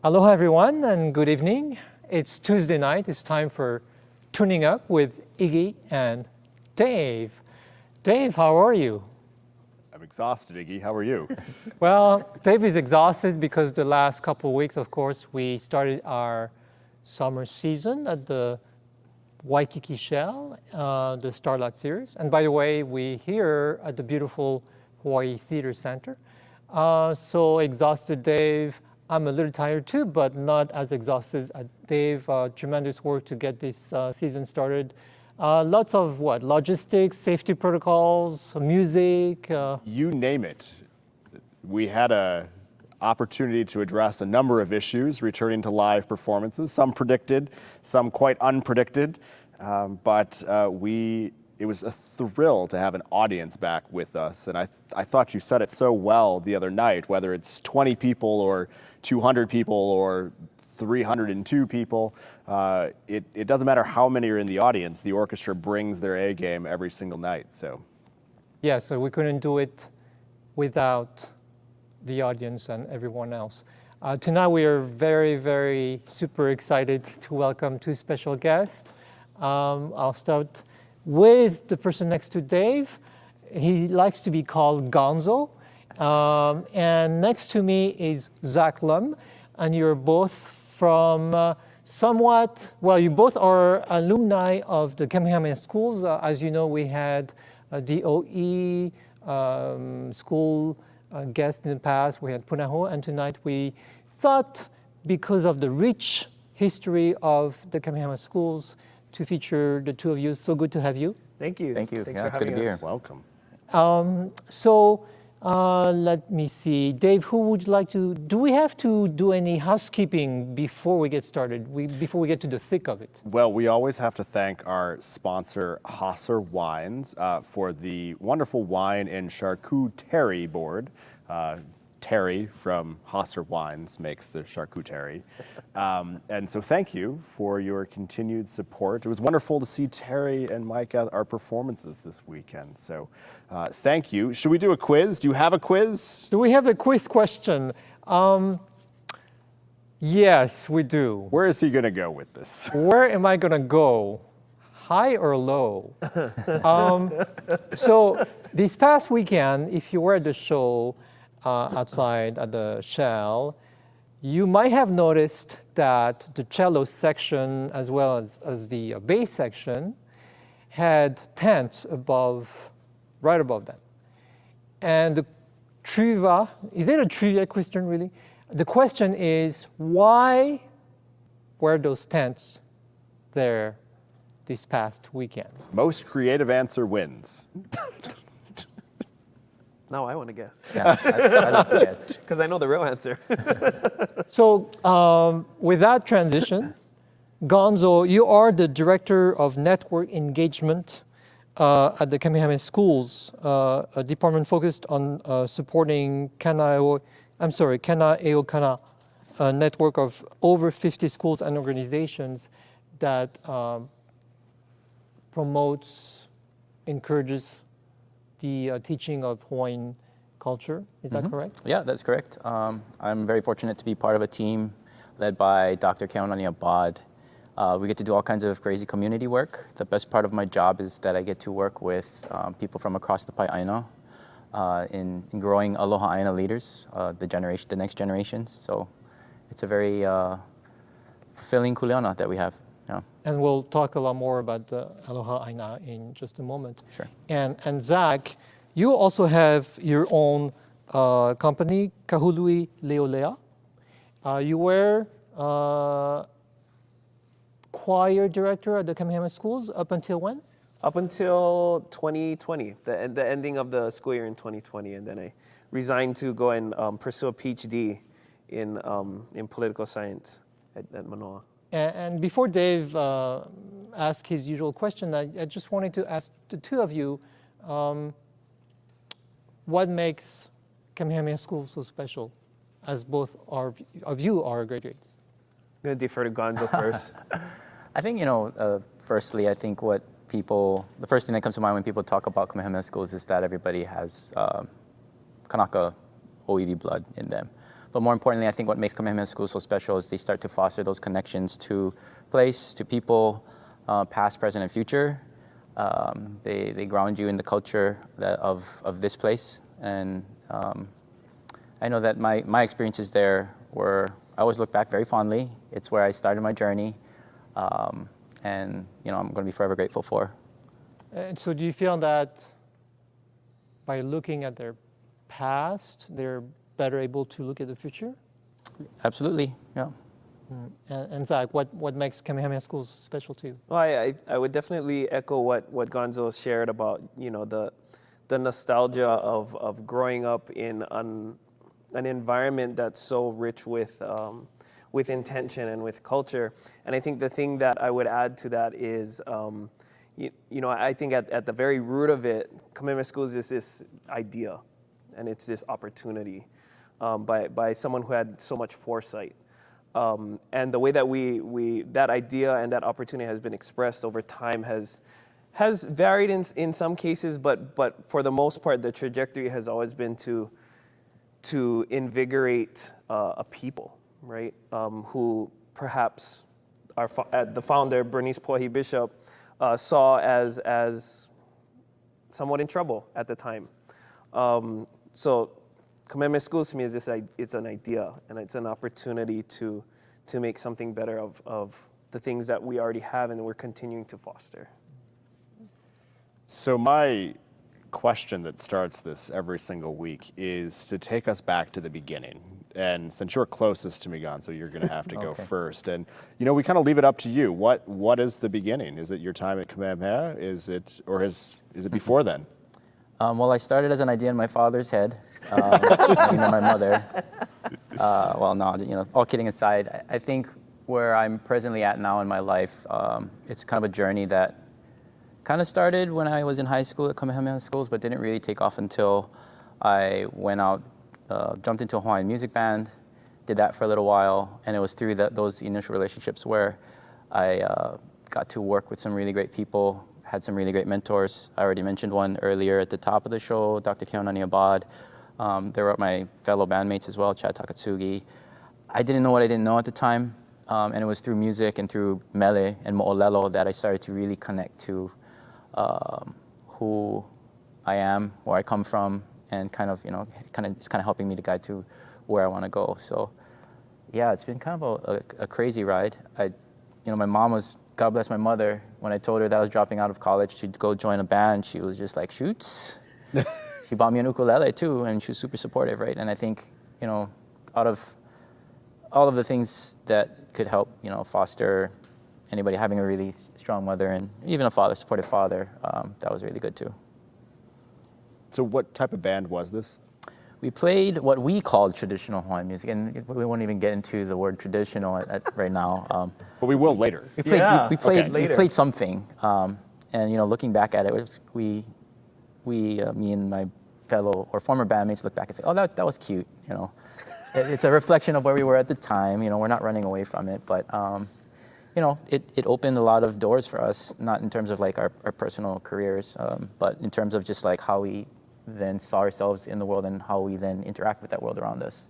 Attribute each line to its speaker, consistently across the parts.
Speaker 1: Aloha everyone and good evening. It's Tuesday night. It's time for Tuning Up with Iggy and Dave. Dave, how are you?
Speaker 2: I'm exhausted, Iggy. How are you?
Speaker 1: Well, Dave is exhausted because the last couple of weeks, of course, we started our summer season at the Waikiki Shell, the Starlight Series. And by the way, we're here at the beautiful Hawaii Theater Center. So exhausted, Dave. I'm a little tired too, but not as exhausted as Dave. Tremendous work to get this season started. Lots of what? Logistics, safety protocols, music.
Speaker 2: You name it. We had an opportunity to address a number of issues returning to live performances, some predicted, some quite unpredicted, but it was a thrill to have an audience back with us. And I thought you said it so well the other night, whether it's 20 people or 200 people or 302 people, it doesn't matter how many are in the audience, the orchestra brings their A game every single night. So,
Speaker 1: yeah, so we couldn't do it without the audience and everyone else. Tonight we are very, very super excited to welcome two special guests. I'll start with the person next to Dave. He likes to be called Gonzo. And next to me is Zach Lum, and you're both from you both are alumni of the Kamehameha Schools. As you know, we had a DOE school guest in the past. We had Punahou, and tonight we thought, because of the rich history of the Kamehameha Schools, to feature the two of you. So good to have you.
Speaker 3: Thank you.
Speaker 4: Thank you.
Speaker 3: Thanks
Speaker 4: Yeah,
Speaker 3: for
Speaker 4: it's good to
Speaker 3: having
Speaker 4: be
Speaker 3: us.
Speaker 4: here.
Speaker 2: welcome.
Speaker 1: Let me see. Dave, who would like to, do we have to do any housekeeping before we get started, before we get to the thick of it?
Speaker 2: Well, we always have to thank our sponsor, Hosser Wines, for the wonderful wine and charcuterie board. Terry from Hosser Wines makes the charcuterie. And so thank you for your continued support. It was wonderful to see Terry and Mike at our performances this weekend. So thank you. Should we do a quiz? Do you have a quiz?
Speaker 1: Do we have a quiz question? Yes, we do.
Speaker 2: Where is he going to go with this?
Speaker 1: Where am I going to go? High or low? So this past weekend, if you were at the show outside at the Shell, you might have noticed that the cello section, as well as the bass section, had tents right above them. And the trivia, is it a trivia question really? The question is, why were those tents there this past weekend?
Speaker 2: Most creative answer wins.
Speaker 3: Now I want to guess.
Speaker 4: Yeah, I love to guess.
Speaker 3: Because I know the real answer.
Speaker 1: So with that transition, Gonzo, you are the Director of Network Engagement at the Kamehameha Schools, a department focused on supporting Kanaeokana, a network of over 50 schools and organizations that promotes, encourages the teaching of Hawaiian culture. Is that correct?
Speaker 4: Yeah, that's correct. I'm very fortunate to be part of a team led by Dr. Kealaiwikuamoʻo. We get to do all kinds of crazy community work. The best part of my job is that I get to work with people from across the Pai'aina in growing Aloha Aina leaders, the next generations. So it's a very fulfilling kuleana that we have. Yeah.
Speaker 1: And we'll talk a lot more about the Aloha Aina in just a moment.
Speaker 4: Sure.
Speaker 1: And Zach, you also have your own company, Kāhuil Leʻa. You were choir director at the Kamehameha Schools up until when?
Speaker 3: Up until 2020, the ending of the school year in 2020, and then I resigned to go and pursue a PhD in political science at Manoa.
Speaker 1: And before Dave asks his usual question, I just wanted to ask the two of you, what makes Kamehameha Schools so special, as both of you are graduates?
Speaker 3: I'm going to defer to Gonzo first.
Speaker 4: I think, firstly, I think the first thing that comes to mind when people talk about Kamehameha Schools is that everybody has Kanaka OEV blood in them. But more importantly, I think what makes Kamehameha Schools so special is they start to foster those connections to place, to people, past, present, and future. They ground you in the culture of this place. And I know that my experiences there were, I always look back very fondly. It's where I started my journey. And I'm going to be forever grateful for.
Speaker 1: And so do you feel that by looking at their past, they're better able to look at the future?
Speaker 4: Absolutely, yeah.
Speaker 1: And Zach, what makes Kamehameha Schools special to you?
Speaker 3: Well, I would definitely echo what Gonzo shared about, the nostalgia of growing up in an environment that's so rich with intention and with culture. And I think the thing that I would add to that is, I think at the very root of it, Kamehameha Schools is this idea, and it's this opportunity by someone who had so much foresight. And the way that that idea and that opportunity has been expressed over time has varied in some cases, but for the most part, the trajectory has always been to invigorate a people, right? Who perhaps the founder, Bernice Poahi Bishop, saw as somewhat in trouble at the time. So Kamehameha Schools to me is it's an idea, and it's an opportunity to make something better of the things that we already have and we're continuing to foster.
Speaker 2: So my question that starts this every single week is to take us back to the beginning. And since you're closest to me, Gonzo, you're going to have to go first. And we kind of leave it up to you. What is the beginning? Is it your time at Kamehameha? Is it before then?
Speaker 4: Well, I started as an idea in my father's head. My mother. Well, no, all kidding aside, I think where I'm presently at now in my life, it's kind of a journey that kind of started when I was in high school at Kamehameha Schools, but didn't really take off until I went out, jumped into a Hawaiian music band, did that for a little while, and it was through those initial relationships where I got to work with some really great people, had some really great mentors. I already mentioned one earlier at the top of the show, Dr. Kealaiwikuamoʻo Abad. They were my fellow bandmates as well, Chad Takatsugi. I didn't know what I didn't know at the time, and it was through music and through mele and mo'olelo that I started to really connect to who I am, where I come from, and it's kind of helping me to guide to where I want to go. So, yeah, it's been kind of a crazy ride. My mom was, God bless my mother, when I told her that I was dropping out of college to go join a band, she was just like, shoots. She bought me an ukulele too, and she was super supportive, right? And I think, out of all of the things that could help, foster anybody having a really strong mother and even a supportive father, that was really good too.
Speaker 2: So what type of band was this?
Speaker 4: We played what we called traditional Hawaiian music, and we won't even get into the word traditional right now.
Speaker 2: But we will later.
Speaker 4: We played something, and looking back at it, me and my fellow or former bandmates look back and say, "Oh, that was cute." It's a reflection of where we were at the time. We're not running away from it, but it opened a lot of doors for us, not in terms of like our personal careers, but in terms of just like how we then saw ourselves in the world and how we then interact with that world around us,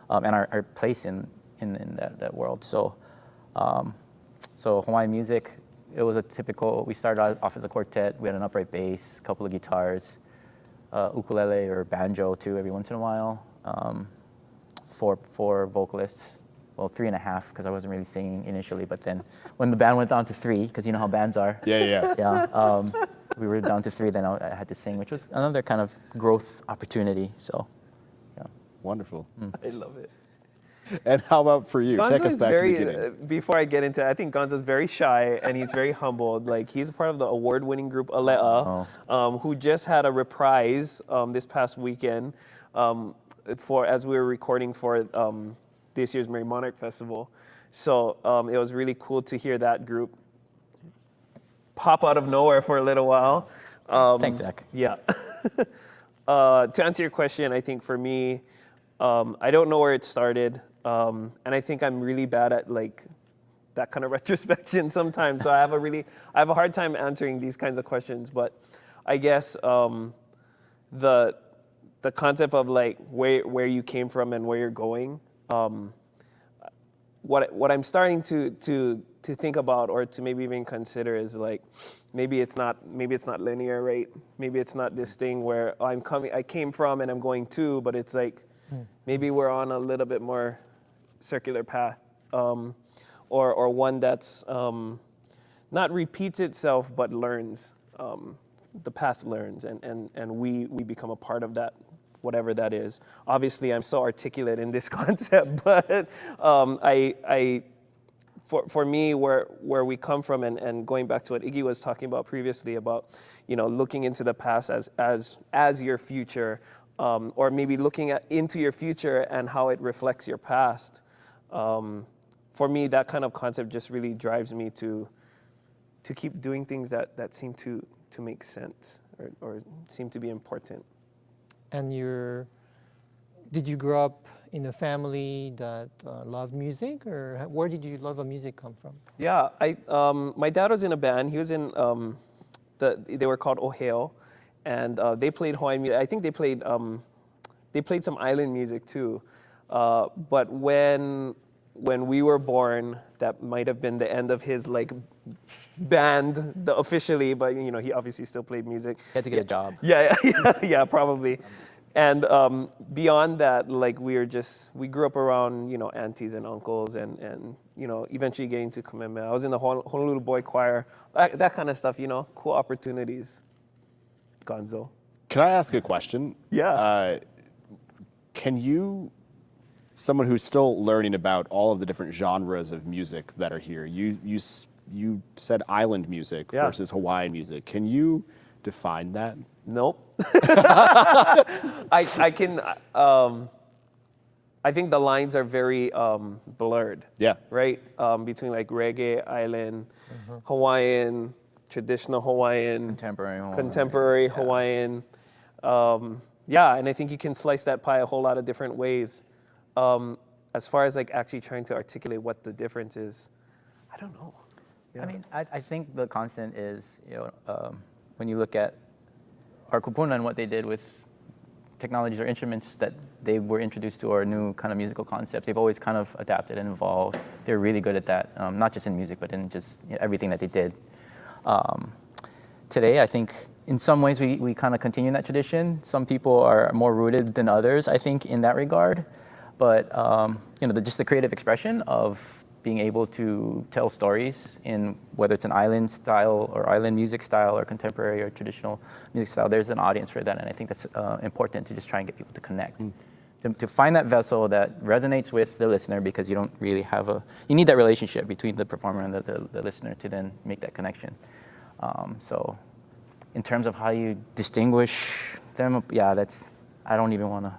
Speaker 4: and our place in that world. So Hawaiian music, it was we started off as a quartet. We had an upright bass, a couple of guitars, ukulele or banjo too every once in a while, four vocalists. Well, 3.5 because I wasn't really singing initially, but then when the band went down to 3, because you know how bands are.
Speaker 2: Yeah.
Speaker 4: We were down to 3, then I had to sing, which was another kind of growth opportunity. So, yeah.
Speaker 2: Wonderful.
Speaker 3: I love it.
Speaker 2: And how about for you?
Speaker 3: Gonzo
Speaker 2: Take us
Speaker 3: is
Speaker 2: back to the beginning.
Speaker 3: Before I get into it, I think Gonzo's very shy and he's very humbled. Like, he's a part of the award-winning group Leʻa, who just had a reprise this past weekend as we were recording for this year's Merry Monarch Festival. So it was really cool to hear that group pop out of nowhere for a little while.
Speaker 4: Thanks, Zach.
Speaker 3: Yeah. To answer your question, I think for me, I don't know where it started. And I think I'm really bad at like that kind of retrospection sometimes. So I have a hard time answering these kinds of questions. But I guess the the concept of like where you came from and where you're going. What I'm starting to think about, or to maybe even consider, is like maybe it's not linear, right? Maybe it's not this thing where I came from and I'm going to, but it's like maybe we're on a little bit more circular path, or one that's not repeats itself but learns. The path learns, and we become a part of that, whatever that is. Obviously, I'm so articulate in this concept, but for me, where we come from, and going back to what Iggy was talking about previously, about looking into the past as your future, or maybe looking into your future and how it reflects your past. For me, that kind of concept just really drives me to keep doing things that seem to make sense, or seem to be important.
Speaker 1: And did you grow up in a family that loved music, or where did your love of music come from?
Speaker 3: Yeah, my dad was in a band. He was in they were called Oheo, and they played Hawaiian music. I think they played some island music too. But when we were born, that might have been the end of his like band officially, but he obviously still played music.
Speaker 4: He had to get a job.
Speaker 3: Yeah, probably. And beyond that, like we grew up around aunties and uncles, and eventually getting to Kamehameha. I was in the Honolulu Boy Choir, that kind of stuff. Cool opportunities. Gonzo.
Speaker 2: Can I ask a question?
Speaker 3: Yeah.
Speaker 2: Can you, someone who's still learning about all of the different genres of music that are here, you said island music versus Hawaiian music. Can you define that?
Speaker 3: Nope. I can. I think the lines are very blurred.
Speaker 2: Yeah.
Speaker 3: Right. Between like reggae, island, Hawaiian, traditional Hawaiian, contemporary Hawaiian. Yeah, and I think you can slice that pie a whole lot of different ways. As far as like actually trying to articulate what the difference is, I don't know. Yeah.
Speaker 4: I mean, I think the constant is, when you look at our kupuna and what they did with technologies or instruments that they were introduced to, or new kind of musical concepts, they've always kind of adapted and evolved. They're really good at that, not just in music, but in just everything that they did. Today, I think in some ways we kind of continue that tradition. Some people are more rooted than others, I think, in that regard. But just the creative expression of being able to tell stories in whether it's an island style or island music style or contemporary or traditional music style, there's an audience for that, and I think that's important to just try and get people to connect. To find that vessel that resonates with the listener, because you don't really have you need that relationship between the performer and the listener to then make that connection. So in terms of how you distinguish them, I don't even want to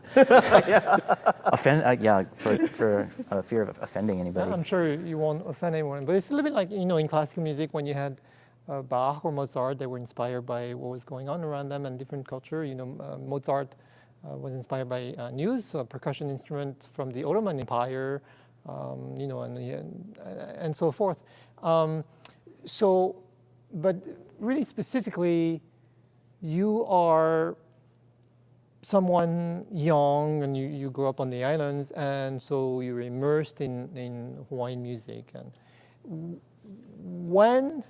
Speaker 4: offend, for fear of offending anybody.
Speaker 1: I'm sure you won't offend anyone, but it's a little bit like, in classical music, when you had Bach or Mozart, they were inspired by what was going on around them and different culture. Mozart was inspired by news, a percussion instrument from the Ottoman Empire, and so forth. But really specifically, you are someone young, and you grew up on the islands, and so you're immersed in Hawaiian music. And when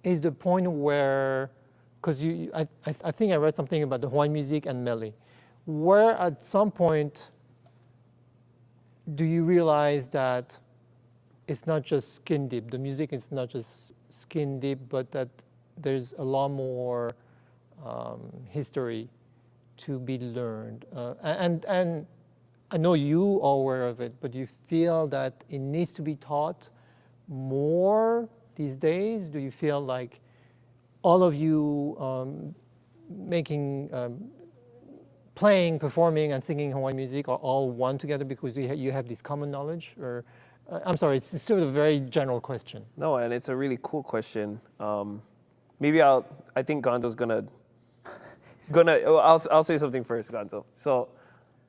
Speaker 1: is the point where, because I think I read something about the Hawaiian music and mele, where at some point do you realize that it's not just skin deep, the music is not just skin deep, but that there's a lot more history to be learned, and I know you are aware of it, but do you feel that it needs to be taught more these days? Do you feel like all of you playing, performing, and singing Hawaiian music are all one together because you have this common knowledge? Or I'm sorry, it's still a very general question.
Speaker 3: No, and it's a really cool question. Maybe I think Gonzo's I'll say something first, Gonzo. So,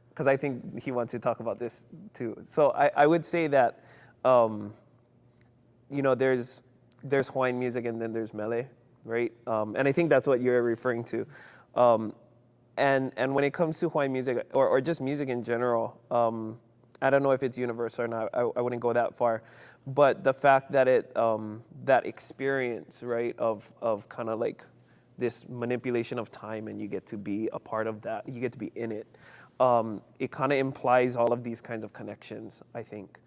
Speaker 3: because I think he wants to talk about this too. So I would say that, there's Hawaiian music and then there's mele, right? And I think that's what you're referring to. And when it comes to Hawaiian music, or just music in general, I don't know if it's universal or not. I wouldn't go that far, but the fact that that experience, right, of kind of like this manipulation of time, and you get to be a part of that, you get to be in it. It kind of implies all of these kinds of connections, I think.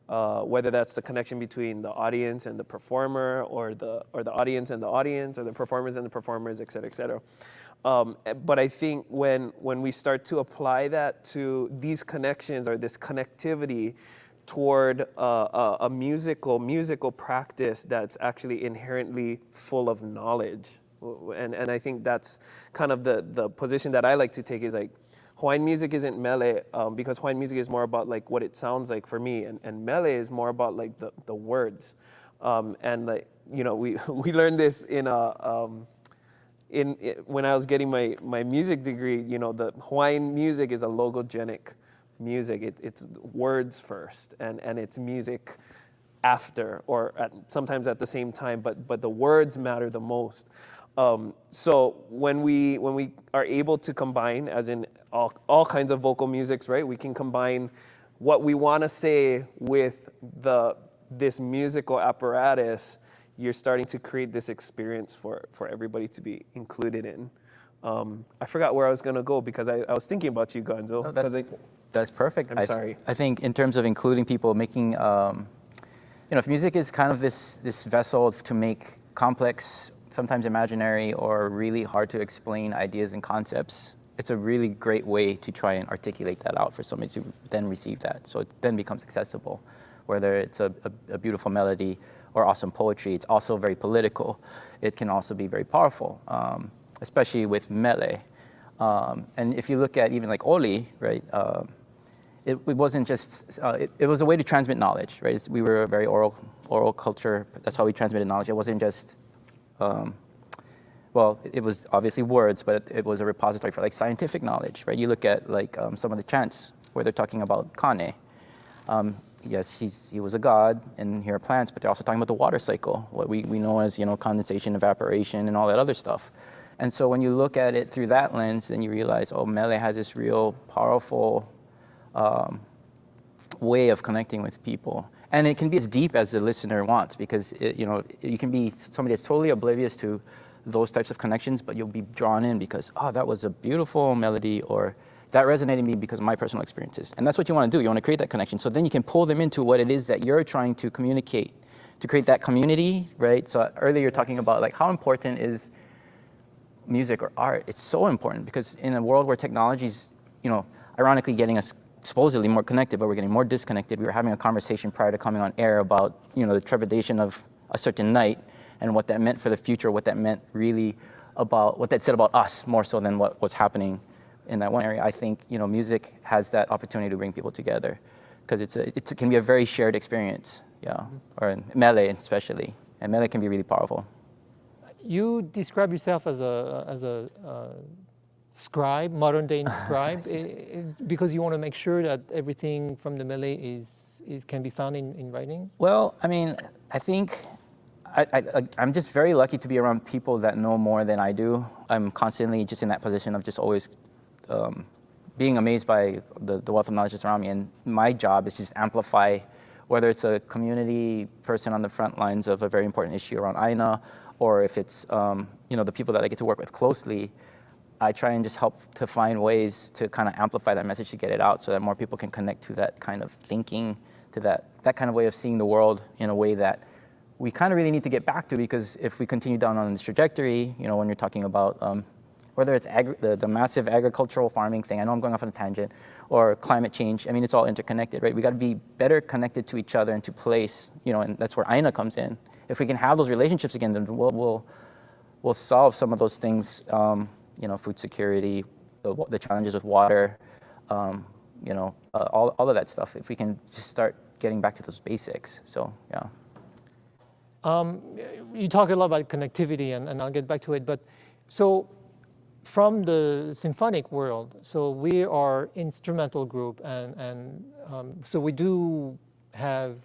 Speaker 3: Whether that's the connection between the audience and the performer, or the audience and the audience, or the performers and the performers, et cetera, et cetera. But I think when we start to apply that to these connections, or this connectivity toward a musical practice that's actually inherently full of knowledge, and I think that's kind of the position that I like to take, is like, Hawaiian music isn't mele, because Hawaiian music is more about like what it sounds like for me, and mele is more about like the words, and like, you know, we learned this when I was getting my music degree. You know, the Hawaiian music is a logogenic music. It's words first, and it's music after, or sometimes at the same time, but the words matter the most. So when we are able to combine, as in all kinds of vocal musics, right? We can combine what we want to say with this musical apparatus. You're starting to create this experience for everybody to be included in. I forgot where I was going to go, because I was thinking about you, Gonzo.
Speaker 4: Oh, that's perfect.
Speaker 3: I'm sorry.
Speaker 4: I think in terms of including people, making, if music is kind of this vessel to make complex, sometimes imaginary or really hard to explain ideas and concepts, it's a really great way to try and articulate that out for somebody to then receive that. So it then becomes accessible, whether it's a beautiful melody or awesome poetry. It's also very political. It can also be very powerful, especially with mele. And if you look at even like oli, right, it wasn't just, it was a way to transmit knowledge, right? We were a very oral culture. That's how we transmitted knowledge. It wasn't just, well, it was obviously words, but it was a repository for like scientific knowledge, right? You look at like some of the chants where they're talking about Kane. Yes, he was a god, and here are plants, but they're also talking about the water cycle, what we know as, condensation, evaporation, and all that other stuff. And so when you look at it through that lens, then you realize, oh, mele has this real powerful way of connecting with people. And it can be as deep as the listener wants, because you can be somebody that's totally oblivious to those types of connections, but you'll be drawn in because, oh, that was a beautiful melody, or that resonated with me because of my personal experiences. And that's what you want to do. You want to create that connection. So then you can pull them into what it is that you're trying to communicate, to create that community, right? So earlier you're talking about like how important is music or art. It's so important, because in a world where technology's, ironically getting us supposedly more connected, but we're getting more disconnected. We were having a conversation prior to coming on air about, the trepidation of a certain night and what that meant for the future, what that meant really about, what that said about us more so than what was happening in that one area. I think, music has that opportunity to bring people together, because it can be a very shared experience, or in mele especially, and mele can be really powerful.
Speaker 1: You describe yourself as a scribe, modern-day scribe, because you want to make sure that everything from the mele can be found in writing?
Speaker 4: Well, I mean, I think I'm just very lucky to be around people that know more than I do. I'm constantly just in that position of just always being amazed by the wealth of knowledge that's around me. And my job is just amplify, whether it's a community person on the front lines of a very important issue around Aina, or if it's the people that I get to work with closely. I try and just help to find ways to kind of amplify that message to get it out, so that more people can connect to that kind of thinking, to that kind of way of seeing the world in a way that we kind of really need to get back to, because if we continue down on this trajectory, when you're talking about whether it's the massive agricultural farming thing, I know I'm going off on a tangent, or climate change, I mean, it's all interconnected, right? We got to be better connected to each other and to place, and that's where Aina comes in. If we can have those relationships again, then we'll solve some of those things, food security, the challenges with water, all of that stuff, if we can just start getting back to those basics. So, yeah.
Speaker 1: You talk a lot about connectivity, and I'll get back to it, but so from the symphonic world, so we are instrumental group, and so we do have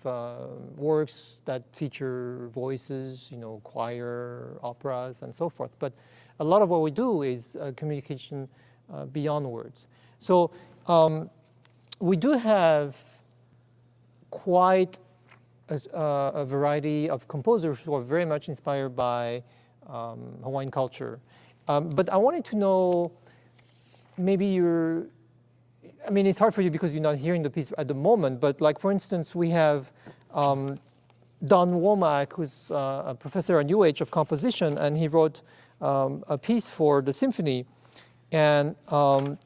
Speaker 1: works that feature voices, choir, operas, and so forth, but a lot of what we do is communication beyond words. So we do have quite a variety of composers who are very much inspired by Hawaiian culture. But I wanted to know, maybe I mean, it's hard for you because you're not hearing the piece at the moment, but like, for instance, we have Don Womack, who's a professor at UH of composition, and he wrote a piece for the symphony. And one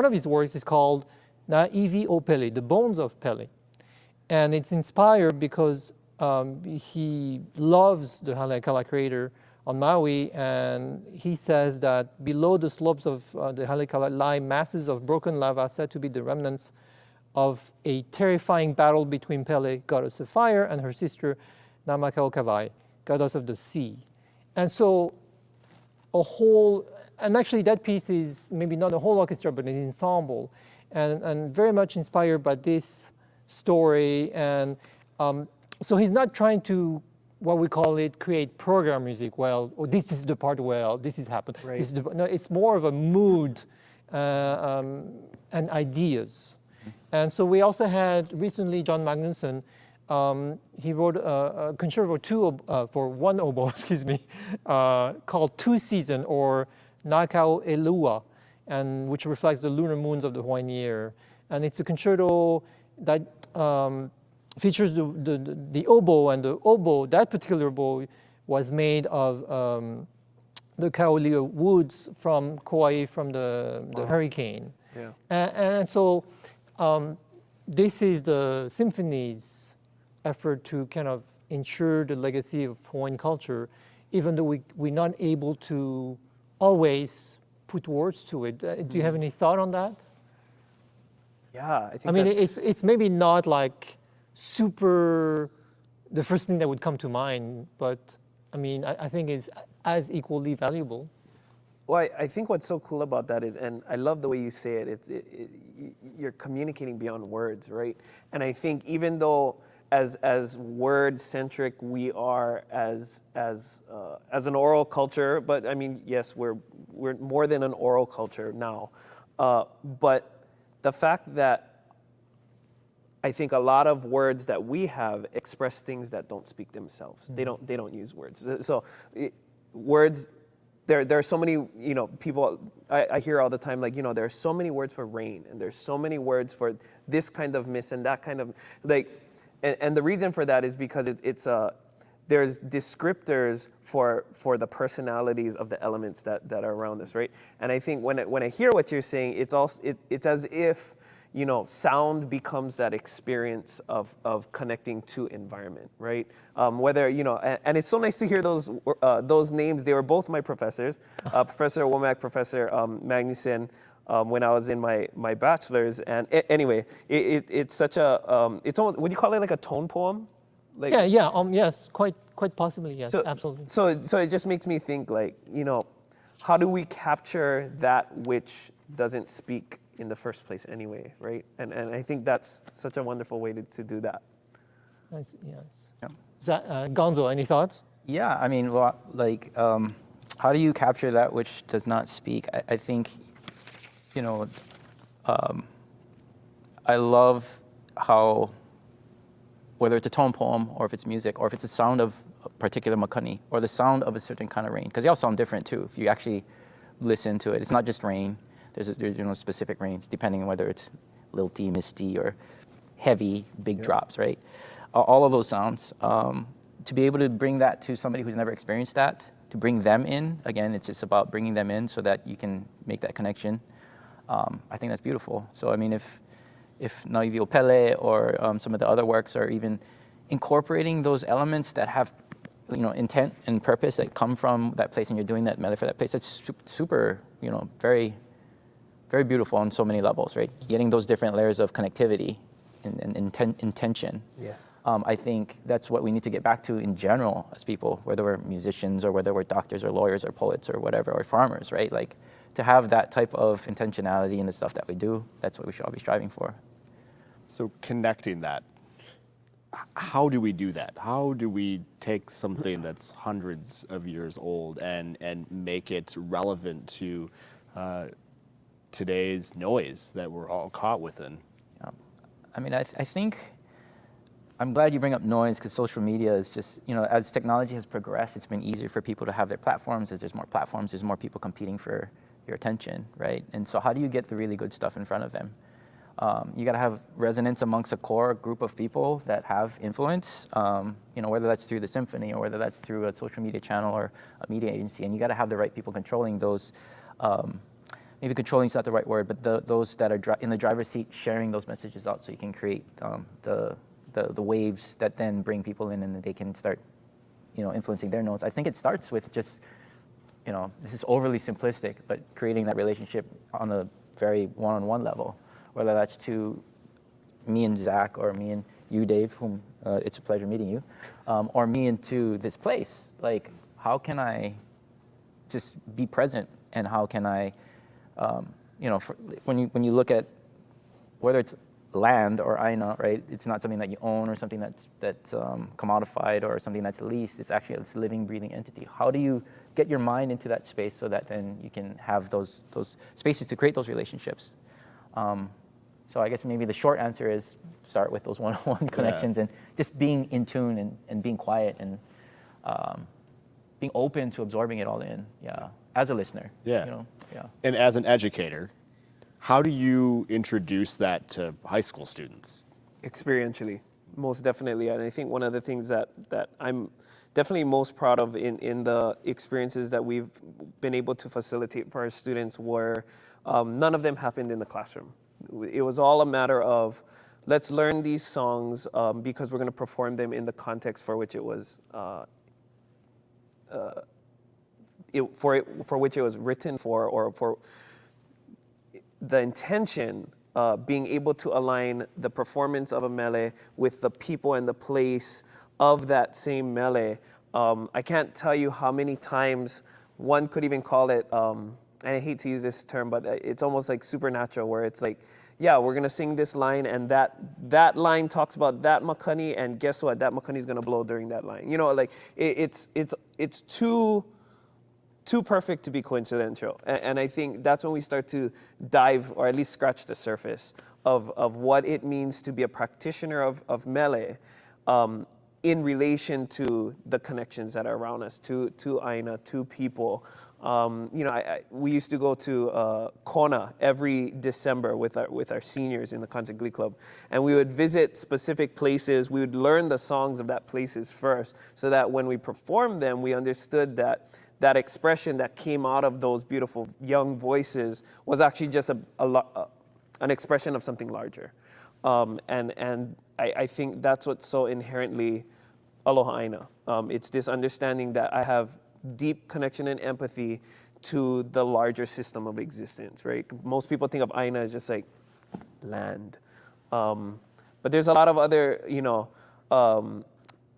Speaker 1: of his works is called Na'ivi o Pele, the bones of Pele. And it's inspired because he loves the Haleakala crater on Maui, and he says that below the slopes of the Haleakala lie masses of broken lava said to be the remnants of a terrifying battle between Pele, goddess of fire, and her sister Namakau, goddess of the sea. And so and actually that piece is maybe not a whole orchestra, but an ensemble, and very much inspired by this story. And so he's not trying to, what we call it, create program music. Well, this is the part where this is happened.
Speaker 3: Right.
Speaker 1: No, it's more of a mood and ideas. And so we also had recently John Magnusson. He wrote a concerto for one oboe, excuse me, called Two Season, or Nakau Elua, and which reflects the lunar moons of the Hawaiian year. And it's a concerto that features the oboe, and the oboe, that particular oboe, was made of the Kāhuil woods from Kauai, from the hurricane.
Speaker 3: Yeah.
Speaker 1: And so this is the symphony's effort to kind of ensure the legacy of Hawaiian culture, even though we're not able to always put words to it. Do you have any thought on that?
Speaker 3: Yeah, I think
Speaker 1: I mean, it's maybe not like super the first thing that would come to mind, but I mean, I think it's as equally valuable.
Speaker 3: Well, I think what's so cool about that is, and I love the way you say it, you're communicating beyond words, right? And I think even though as word-centric we are as an oral culture, but I mean, yes, we're more than an oral culture now. But the fact that I think a lot of words that we have express things that don't speak themselves. Mm-hmm. They don't use words. So words. There are so many, people, I hear all the time, like, there are so many words for rain, and there's so many words for this kind of mist and that kind of, like, and the reason for that is because there's descriptors for the personalities of the elements that are around us, right? And I think when I hear what you're saying, it's as if, sound becomes that experience of connecting to environment, right? Whether, and it's so nice to hear those names. They were both my professors, Professor Womack, Professor Magnusson, when I was in my bachelor's. And anyway, it's such a, it's almost, would you call it like a tone poem? Like,
Speaker 1: yes, quite possibly, yes, absolutely.
Speaker 3: So it just makes me think, like, how do we capture that which doesn't speak in the first place anyway, right? And I think that's such a wonderful way to do that.
Speaker 1: Yes. Yeah. Gonzo, any thoughts?
Speaker 4: Yeah, I mean, well, like, how do you capture that which does not speak? I think, I love how, whether it's a tone poem, or if it's music, or if it's the sound of a particular makani, or the sound of a certain kind of rain, because they all sound different too. If you actually listen to it, it's not just rain. There's specific rains, depending on whether it's lilty, misty, or heavy, big drops, right? All of those sounds. To be able to bring that to somebody who's never experienced that, to bring them in, again, it's just about bringing them in so that you can make that connection. I think that's beautiful. So, I mean, if Na'ivi o Pele or some of the other works are even incorporating those elements that have, intent and purpose that come from that place, and you're doing that meta for that place, that's super, very, very beautiful on so many levels, right? Getting those different layers of connectivity and intention.
Speaker 3: Yes.
Speaker 4: I think that's what we need to get back to in general as people, whether we're musicians or whether we're doctors or lawyers or poets or whatever, or farmers, right? Like, to have that type of intentionality in the stuff that we do, that's what we should all be striving for.
Speaker 2: So connecting that, how do we do that? How do we take something that's hundreds of years old and make it relevant to today's noise that we're all caught within?
Speaker 4: I mean, I think I'm glad you bring up noise, because social media is just, as technology has progressed, it's been easier for people to have their platforms. As there's more platforms, there's more people competing for your attention, right? And so how do you get the really good stuff in front of them? You got to have resonance amongst a core group of people that have influence, whether that's through the symphony or whether that's through a social media channel or a media agency. And you got to have the right people controlling those. Maybe controlling is not the right word, but those that are in the driver's seat sharing those messages out, so you can create the waves that then bring people in, and they can start, influencing their notes. I think it starts with just, this is overly simplistic, but creating that relationship on a very one-on-one level, whether that's to me and Zach, or me and you, Dave, whom it's a pleasure meeting you, or me into this place. Like, how can I just be present, and how can I, when you look at whether it's land or aina, right? It's not something that you own or something that's commodified or something that's leased. It's actually a living, breathing entity. How do you get your mind into that space so that then you can have those spaces to create those relationships? So I guess maybe the short answer is start with those one-on-one connections, and just being in tune and being quiet and being open to absorbing it all in. Yeah, as a listener.
Speaker 2: Yeah.
Speaker 4: Yeah.
Speaker 2: And as an educator, how do you introduce that to high school students?
Speaker 3: Experientially, most definitely. And I think one of the things that I'm definitely most proud of in the experiences that we've been able to facilitate for our students were none of them happened in the classroom. It was all a matter of, let's learn these songs because we're going to perform them in the context for which it was for which it was written for, or for the intention, being able to align the performance of a mele with the people and the place of that same mele. I can't tell you how many times one could even call it, and I hate to use this term, but it's almost like supernatural, where it's like, yeah, we're gonna sing this line, and that line talks about that makani, and guess what? That makani is gonna blow during that line. Like it's too perfect to be coincidental. And I think that's when we start to dive, or at least scratch the surface of what it means to be a practitioner of mele in relation to the connections that are around us, to aina, to people. We used to go to Kona every December with our seniors in the concert glee club, and we would visit specific places. We would learn the songs of that places first, so that when we performed them, we understood that expression that came out of those beautiful young voices was actually just an expression of something larger. And I think that's what's so inherently aloha aina. It's this understanding that I have deep connection and empathy to the larger system of existence, right? Most people think of aina as just like land. But there's a lot of other,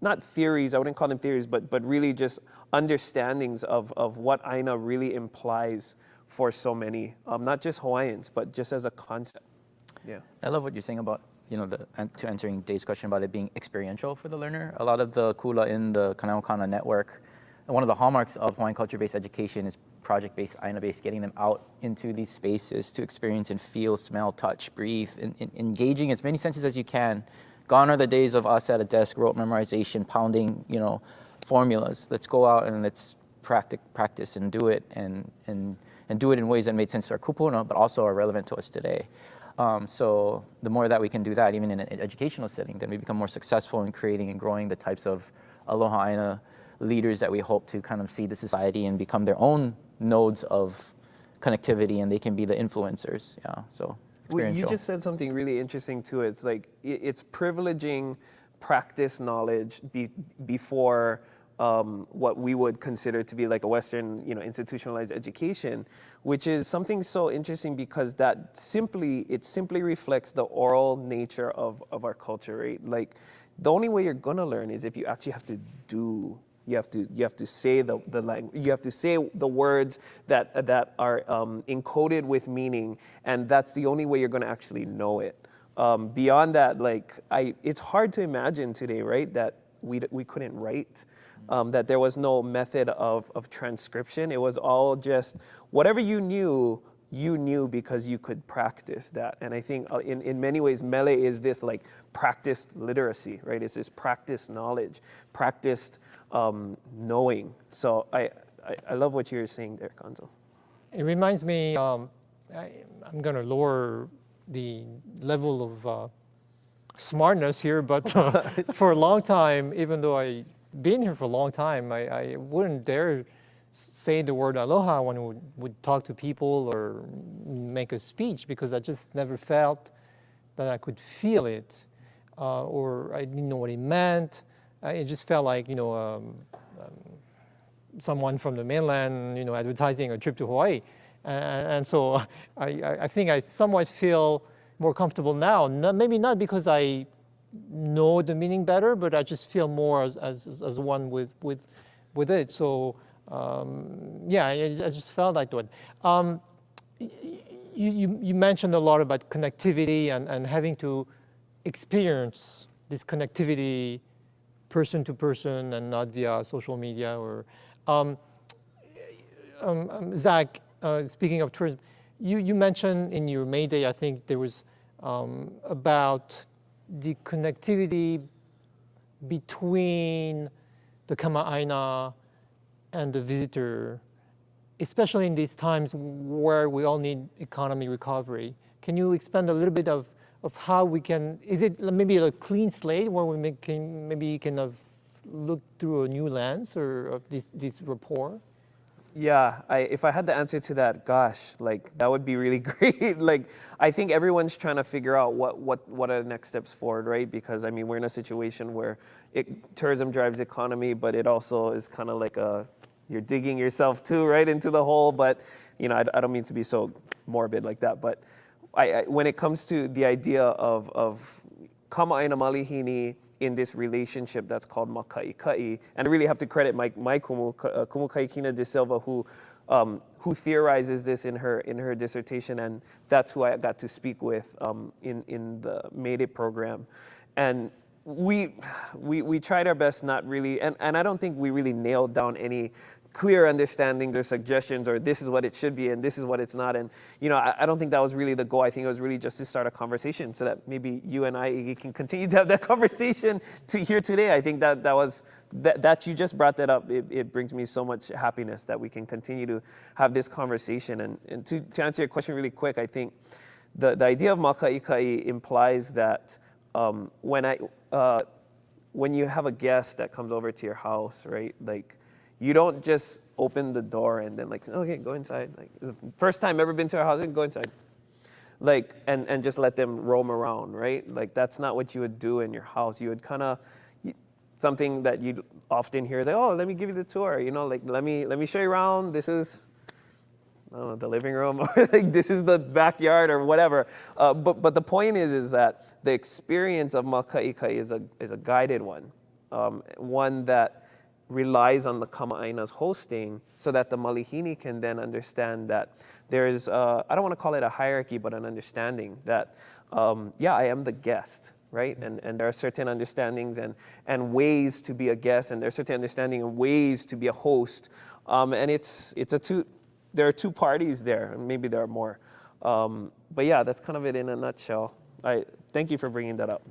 Speaker 3: not theories, I wouldn't call them theories, but really just understandings of what aina really implies for so many, not just Hawaiians, but just as a concept. Yeah.
Speaker 4: I love what you're saying about, to answering Dave's question about it being experiential for the learner. A lot of the kula in the Kanaeokana network, and one of the hallmarks of Hawaiian culture-based education is project-based, aina-based, getting them out into these spaces to experience and feel, smell, touch, breathe, and engaging as many senses as you can. Gone are the days of us at a desk, rote memorization, pounding, formulas. Let's go out and let's practice and do it, and do it in ways that made sense to our kupuna, but also are relevant to us today. So the more that we can do that, even in an educational setting, then we become more successful in creating and growing the types of aloha aina leaders that we hope to kind of see the society and become their own nodes of connectivity, and they can be the influencers. Yeah, so.
Speaker 3: Well, you just said something really interesting too. It's like it's privileging practice knowledge before what we would consider to be like a Western, institutionalized education, which is something so interesting because it simply reflects the oral nature of our culture, right? Like the only way you're gonna learn is if you actually have to do. You have to say the language. You have to say the words that are encoded with meaning, and that's the only way you're going to actually know it. Beyond that, it's hard to imagine today, right, that we couldn't write, that there was no method of transcription. It was all just whatever you knew you knew because you could practice that. And I think in many ways, mele is this like practiced literacy, right? It's this practiced knowledge, practiced knowing. So I love what you're saying there, Gonzo.
Speaker 1: It reminds me, I'm going to lower the level of smartness here, but for a long time, even though I've been here for a long time, I wouldn't dare say the word aloha when I would talk to people or make a speech, because I just never felt that I could feel it, or I didn't know what it meant. It just felt like, someone from the mainland, advertising a trip to Hawaii. And so I think I somewhat feel more comfortable now. Maybe not because I know the meaning better, but I just feel more as one with it. So I just felt like that. You mentioned a lot about connectivity and having to experience this connectivity person to person and not via social media or Zach, speaking of tourism, you mentioned in your May Day, I think there was about the connectivity between the kama'aina and the visitor, especially in these times where we all need economy recovery. Can you expand a little bit of how we can, is it maybe a clean slate where we can look through a new lens or of this rapport?
Speaker 3: Yeah, if I had the answer to that, gosh, like that would be really great. Like I think everyone's trying to figure out what are the next steps forward, right? Because I mean, we're in a situation where tourism drives economy, but it also is kind of like you're digging yourself too, right, into the hole. But I don't mean to be so morbid like that, but when it comes to the idea of kama'aina malihini in this relationship that's called maka'ikai, and I really have to credit my kumu Kaikina de Silva, who theorizes this in her dissertation, and that's who I got to speak with in the May Day program, and we tried our best, not really, and I don't think we really nailed down any clear understandings or suggestions or this is what it should be and this is what it's not. And I don't think that was really the goal. I think it was really just to start a conversation so that maybe you and I, Iggy, can continue to have that conversation here today. I think that you just brought that up. It brings me so much happiness that we can continue to have this conversation. And to answer your question really quick, I think the idea of maka'ikai implies that when you have a guest that comes over to your house, right, like, you don't just open the door and then like, okay, go inside. Like, first time ever been to our house, go inside. Like, and just let them roam around, right? Like, that's not what you would do in your house. You would kind of, something that you'd often hear is like, oh, let me give you the tour. Like, let me show you around. This is, I don't know, the living room, or like this is the backyard or whatever. But the point is that the experience of maka'ikai is a guided one, one that relies on the kama'aina's hosting so that the malihini can then understand that there's, I don't want to call it a hierarchy, but an understanding that, I am the guest, right? And there are certain understandings and ways to be a guest, and there's certain understanding and ways to be a host. And there are two parties there, and maybe there are more. But yeah, that's kind of it in a nutshell. I thank you for bringing that up.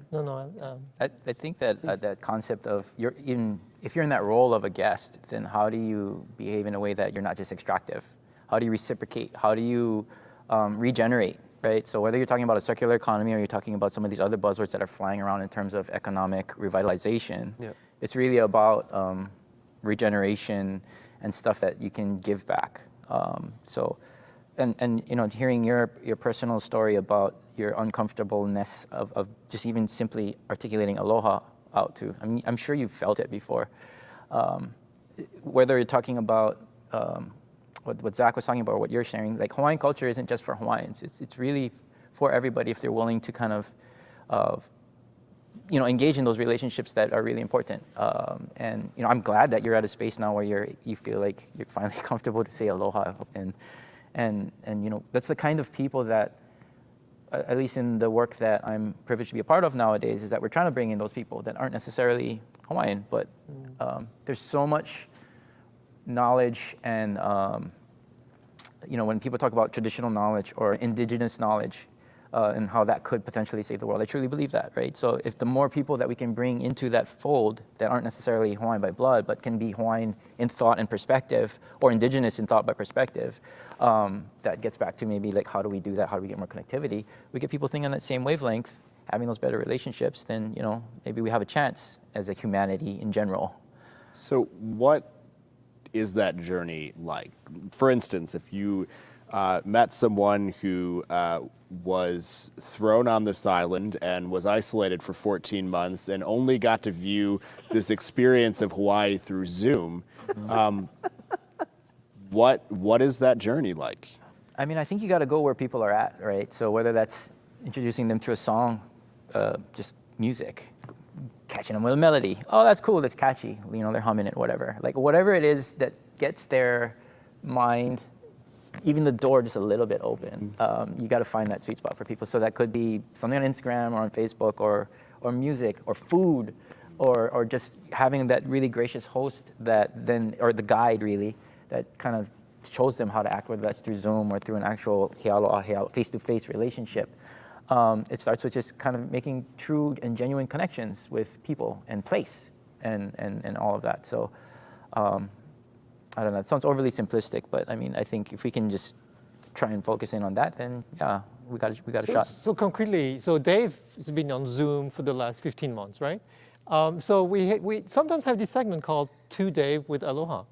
Speaker 4: I think that that concept of if you're in that role of a guest, then how do you behave in a way that you're not just extractive? How do you reciprocate? How do you regenerate, right? So whether you're talking about a circular economy or you're talking about some of these other buzzwords that are flying around in terms of economic revitalization, it's really about regeneration and stuff that you can give back. And hearing your personal story about your uncomfortableness of just even simply articulating aloha out to, I mean, I'm sure you've felt it before. Whether you're talking about what Zach was talking about, or what you're sharing, like Hawaiian culture isn't just for Hawaiians. It's really for everybody if they're willing to kind of engage in those relationships that are really important. And I'm glad that you're at a space now where you feel like you're finally comfortable to say aloha, and that's the kind of people that, at least in the work that I'm privileged to be a part of nowadays, is that we're trying to bring in those people that aren't necessarily Hawaiian, but there's so much knowledge and when people talk about traditional knowledge or indigenous knowledge, and how that could potentially save the world. I truly believe that, right? So if the more people that we can bring into that fold that aren't necessarily Hawaiian by blood, but can be Hawaiian in thought and perspective, or indigenous in thought by perspective, that gets back to maybe like, how do we do that? How do we get more connectivity? We get people thinking on that same wavelength, having those better relationships, then, maybe we have a chance as a humanity in general.
Speaker 2: So what is that journey like? For instance, if you met someone who was thrown on this island and was isolated for 14 months and only got to view this experience of Hawaii through Zoom, what is that journey like?
Speaker 4: I mean, I think you got to go where people are at, right? So whether that's introducing them to a song, just music, catching them with a melody. Oh, that's cool, that's catchy. They're humming it, whatever. Like whatever it is that gets their mind, even the door just a little bit open. You got to find that sweet spot for people. So that could be something on Instagram or on Facebook or music or food or just having that really gracious host or the guide really, that kind of shows them how to act, whether that's through Zoom or through an actual face-to-face relationship. It starts with just kind of making true and genuine connections with people and place and all of that. So I don't know, it sounds overly simplistic, but I mean, I think if we can just try and focus in on that, then yeah, we got a shot.
Speaker 1: So concretely, Dave has been on Zoom for the last 15 months, right? So we sometimes have this segment called To Dave with Aloha.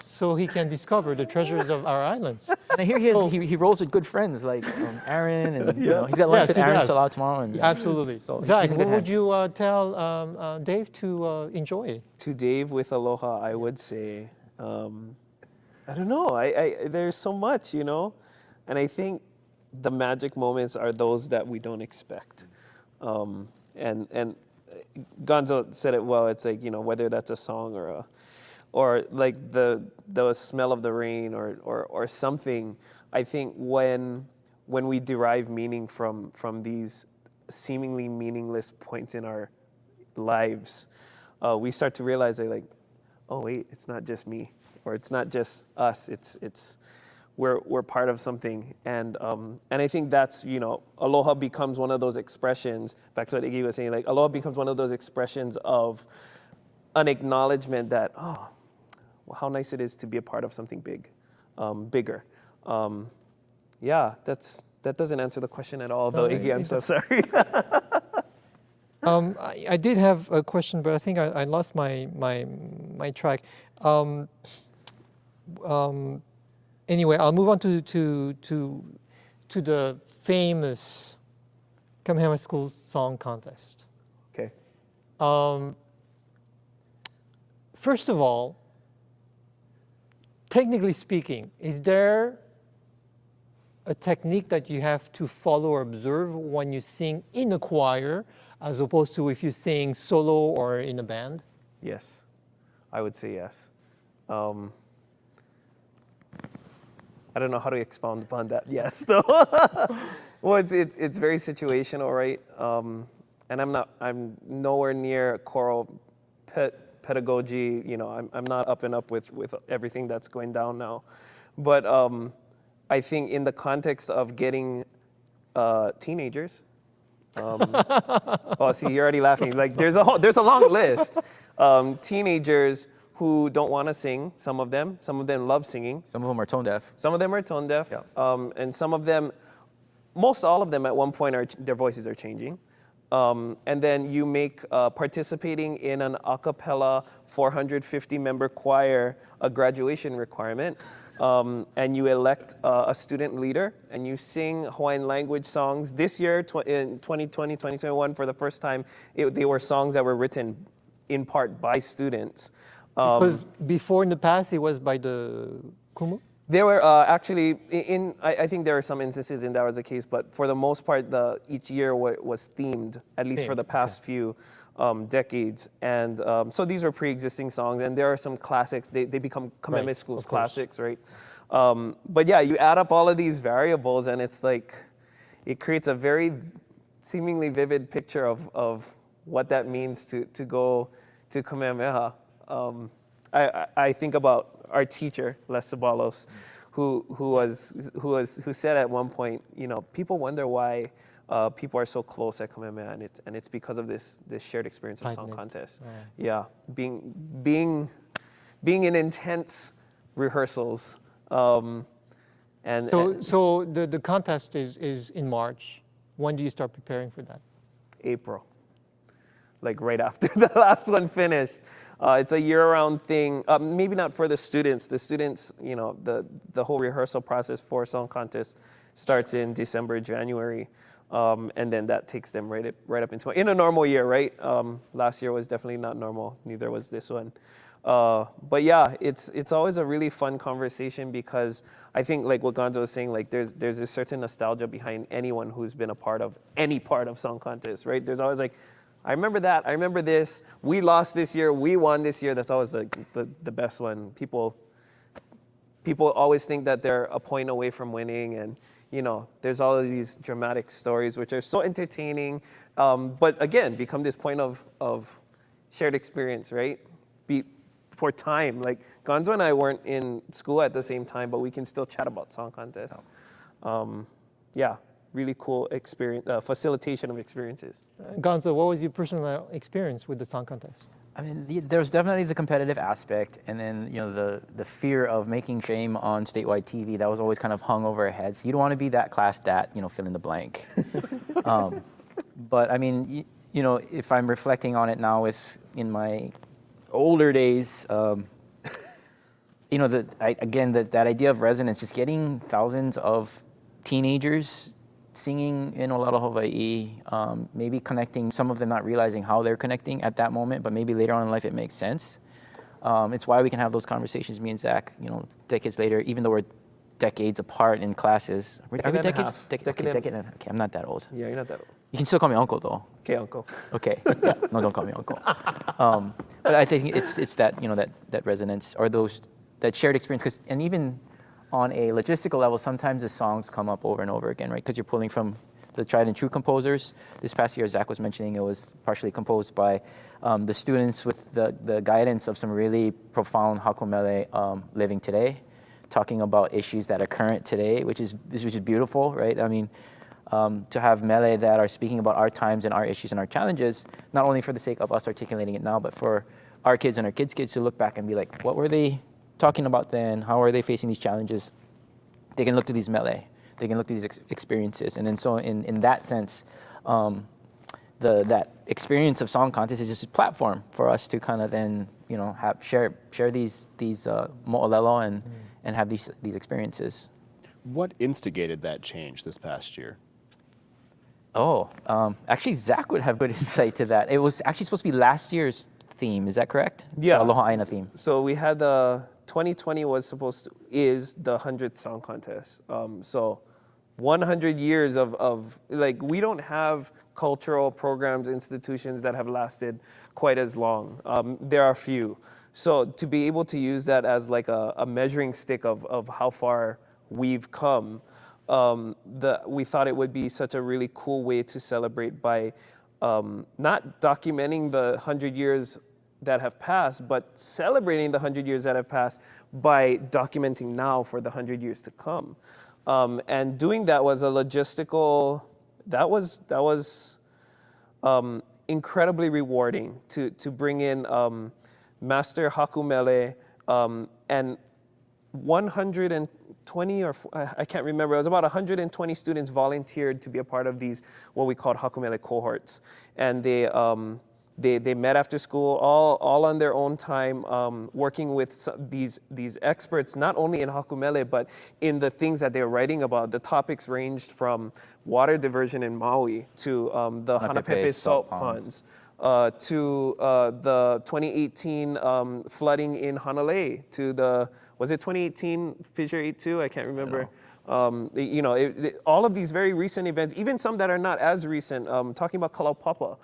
Speaker 1: So he can discover the treasures of our islands.
Speaker 4: And I hear he rolls with good friends like Aaron, and he's got lunch with Aaron Salau tomorrow. And,
Speaker 1: absolutely.
Speaker 4: So
Speaker 1: Zach, what would you tell Dave to enjoy?
Speaker 3: To Dave with Aloha, I would say, I don't know. There's so much, and I think the magic moments are those that we don't expect. And Gonzo said it well. It's like, whether that's a song or like the smell of the rain or something. I think when we derive meaning from these seemingly meaningless points in our lives, we start to realize that, like, oh wait, it's not just me, or it's not just us. It's we're part of something, and I think that's, aloha becomes one of those expressions. Back to what Iggy was saying, like aloha becomes one of those expressions of an acknowledgement that, oh, well, how nice it is to be a part of something bigger. Yeah, that doesn't answer the question at all, though, Iggy. I'm so sorry.
Speaker 1: I did have a question, but I think I lost my track. Anyway, I'll move on to the famous Kamehameha Schools Song Contest.
Speaker 3: Okay.
Speaker 1: First of all, technically speaking, is there a technique that you have to follow or observe when you sing in a choir, as opposed to if you sing solo or in a band?
Speaker 3: Yes, I would say yes. I don't know how to expound upon that. Yes, though. Well, it's very situational, right? And I'm nowhere near choral pedagogy. I'm not up and up with everything that's going down now. But I think in the context of getting teenagers. Oh, see, you're already laughing. Like there's a long list. Teenagers who don't want to sing. Some of them love singing.
Speaker 4: Some of them are tone deaf.
Speaker 3: Some of them are tone deaf.
Speaker 4: Yeah.
Speaker 3: And some of them, most all of them at one point their voices are changing. And then you make participating in an a cappella 450 member choir a graduation requirement. And you elect a student leader, and you sing Hawaiian language songs. This year, in 2020, 2021, for the first time, they were songs that were written in part by students.
Speaker 1: Because before in the past, it was by the kumu?
Speaker 3: There were actually, I think there are some instances in that was the case, but for the most part, each year was themed, at least for the past few decades. And so these were pre-existing songs, and there are some classics. They become Kamehameha Schools classics, right? But yeah, you add up all of these variables, and it's like, it creates a very seemingly vivid picture of what that means to go to Kamehameha. I think about our teacher, Les Sabalos, who said at one point, you know, people wonder why people are so close at Kamehameha, and it's because of this shared experience of song contest. Yeah, being in intense rehearsals. So
Speaker 1: the contest is in March. When do you start preparing for that?
Speaker 3: April, like right after the last one finished. It's a year-round thing. Maybe not for the students. The students, you know, the whole rehearsal process for song contest starts in December, January, and then that takes them right up into in a normal year, right? Last year was definitely not normal. Neither was this one. But yeah, it's always a really fun conversation because I think like what Gonzo was saying, like there's a certain nostalgia behind anyone who's been a part of any part of song contest, right? There's always like, I remember that, I remember this, we lost this year, we won this year. That's always like the best one. People always think that they're a point away from winning, and you know, there's all of these dramatic stories which are so entertaining, but again, become this point of shared experience, right? For time, like Gonzo and I weren't in school at the same time, but we can still chat about song contests. Yeah, really cool experience, facilitation of experiences.
Speaker 1: Gonzo, what was your personal experience with the song contest?
Speaker 4: I mean, there's definitely the competitive aspect, and then you know the fear of making shame on statewide TV that was always kind of hung over our heads. You don't want to be that class that, you know, fill in the blank. But I mean, you know, if I'm reflecting on it now, in my older days, you know, that idea of resonance, just getting thousands of teenagers singing in Olelo, Hawai'i, maybe connecting, some of them not realizing how they're connecting at that moment, but maybe later on in life it makes sense. It's why we can have those conversations, me and Zach, you know, decades later, even though we're decades apart in classes.
Speaker 3: Decade and a half.
Speaker 4: Okay, I'm not that old.
Speaker 3: Yeah, you're not that old.
Speaker 4: You can still call me uncle though.
Speaker 3: Okay, uncle.
Speaker 4: Okay, yeah. No, don't call me uncle. But I think it's that, you know, that resonance or that shared experience. And even on a logistical level, sometimes the songs come up over and over again, right? Because you're pulling from the tried and true composers. This past year, Zach was mentioning, it was partially composed by the students with the guidance of some really profound hakumele living today, talking about issues that are current today, which is beautiful, right? I mean, to have mele that are speaking about our times and our issues and our challenges, not only for the sake of us articulating it now, but for our kids and our kids' kids to look back and be like, what were they talking about then? How are they facing these challenges? They can look to these mele. They can look to these experiences. And then so in that sense, that experience of song contest is just a platform for us to kind of then, you know, share these mo'olelo and have these experiences.
Speaker 2: What instigated that change this past year?
Speaker 4: Actually, Zach would have good insight to that. It was actually supposed to be last year's theme. Is that correct?
Speaker 3: Yeah.
Speaker 4: The Aloha Aina theme.
Speaker 3: So we had the 2020 is the 100th song contest. So 100 years of like, we don't have cultural programs, institutions that have lasted quite as long. There are few. So to be able to use that as like a measuring stick of how far we've come, we thought it would be such a really cool way to celebrate by not documenting the 100 years that have passed, but celebrating the 100 years that have passed by documenting now for the 100 years to come. And doing that was a logistical, that was incredibly rewarding to bring in Master Hakumele and 120 or I can't remember, it was about 120 students volunteered to be a part of these, what we called Hakumele cohorts. And they met after school, all on their own time, working with these experts, not only in hakumele, but in the things that they were writing about. The topics ranged from water diversion in Maui to the Hanapepe salt ponds, to the 2018 flooding in Hanalei, to was it 2018 Fissure 8.2? I can't remember. You know, all of these very recent events, even some that are not as recent, talking about Kalaupapa,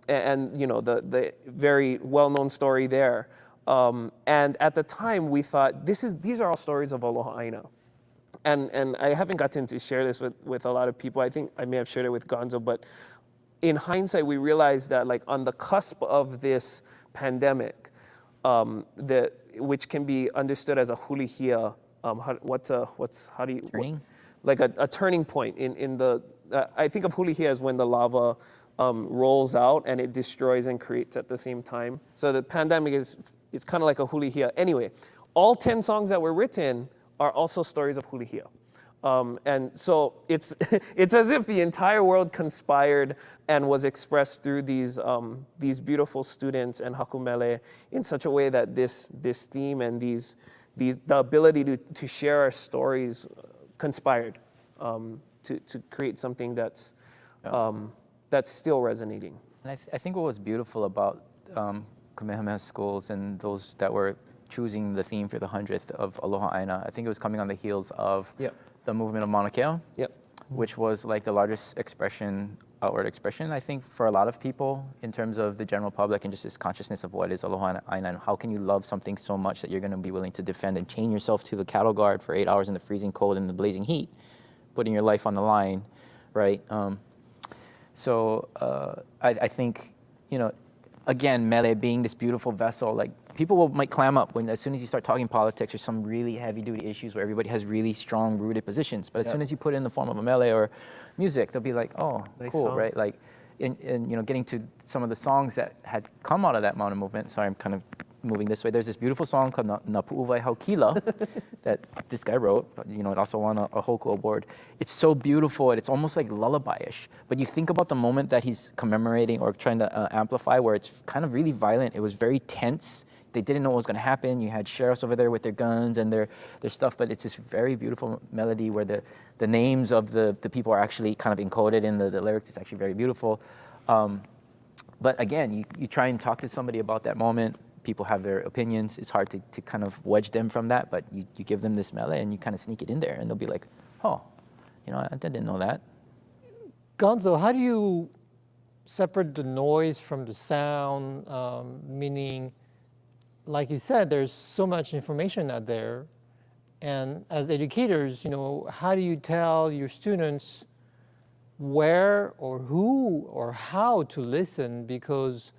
Speaker 3: and you know, the very well-known story there. And at the time, we thought, these are all stories of Aloha Aina. And I haven't gotten to share this with a lot of people. I think I may have shared it with Gonzo, but in hindsight, we realized that like on the cusp of this pandemic, which can be understood as a hulihia how do you
Speaker 4: Turning?
Speaker 3: like a turning point in the I think of hulihia as when the lava rolls out and it destroys and creates at the same time. So the pandemic it's kind of like a hulihia. Anyway, all 10 songs that were written are also stories of hulihia. And so it's it's as if the entire world conspired and was expressed through these beautiful students and hakumele in such a way that this theme and the ability to share our stories conspired to create something that's still resonating.
Speaker 4: And I think what was beautiful about Kamehameha Schools and those that were choosing the theme for the 100th of Aloha Aina, I think it was coming on the heels of the movement of Mauna Kea, which was like the largest outward expression, I think, for a lot of people in terms of the general public and just this consciousness of what is Aloha Aina and how can you love something so much that you're going to be willing to defend and chain yourself to the cattle guard for 8 hours in the freezing cold and the blazing heat, putting your life on the line, right? So I think, again, mele being this beautiful vessel, like people might clam up when as soon as you start talking politics or some really heavy-duty issues where everybody has really strong rooted positions. But as soon as you put it in the form of a mele or music, they'll be like, oh, nice cool, song. Right? Like, in getting to some of the songs that had come out of that Mauna movement. Sorry, I'm kind of moving this way. There's this beautiful song called Na Pu'uwai Haukila that this guy wrote. It also won a Hoku award. It's so beautiful and it's almost like lullaby-ish. But you think about the moment that he's commemorating or trying to amplify where it's kind of really violent. It was very tense. They didn't know what was going to happen. You had sheriffs over there with their guns and their stuff, but it's this very beautiful melody where the names of the people are actually kind of encoded in the lyrics. It's actually very beautiful. But again, you try and talk to somebody about that moment. People have their opinions. It's hard to kind of wedge them from that, but you give them this mele and you kind of sneak it in there and they'll be like, oh, I didn't know that.
Speaker 1: Gonzo, how do you separate the noise from the sound, meaning, like you said, there's so much information out there. And as educators, how do you tell your students where or who or how to listen? Because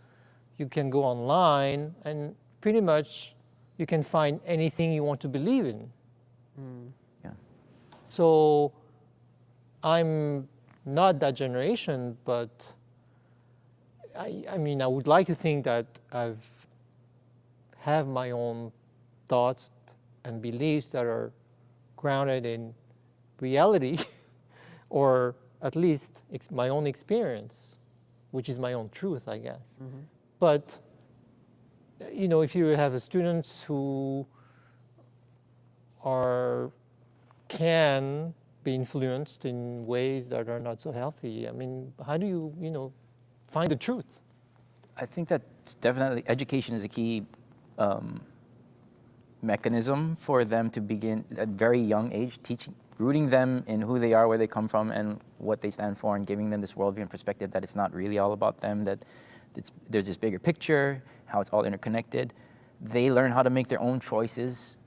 Speaker 1: you can go online and pretty much you can find anything you want to believe in.
Speaker 4: Yeah.
Speaker 1: So I'm not that generation, but I mean, I would like to think that I've have my own thoughts and beliefs that are grounded in reality or at least my own experience, which is my own truth, I guess. Mm-hmm. But, if you have students who can be influenced in ways that are not so healthy, I mean, how do you, find the truth?
Speaker 4: I think that definitely education is a key mechanism for them to begin at a very young age, rooting them in who they are, where they come from, and what they stand for, and giving them this worldview and perspective that it's not really all about them, that there's this bigger picture, how it's all interconnected. They learn how to make their own choices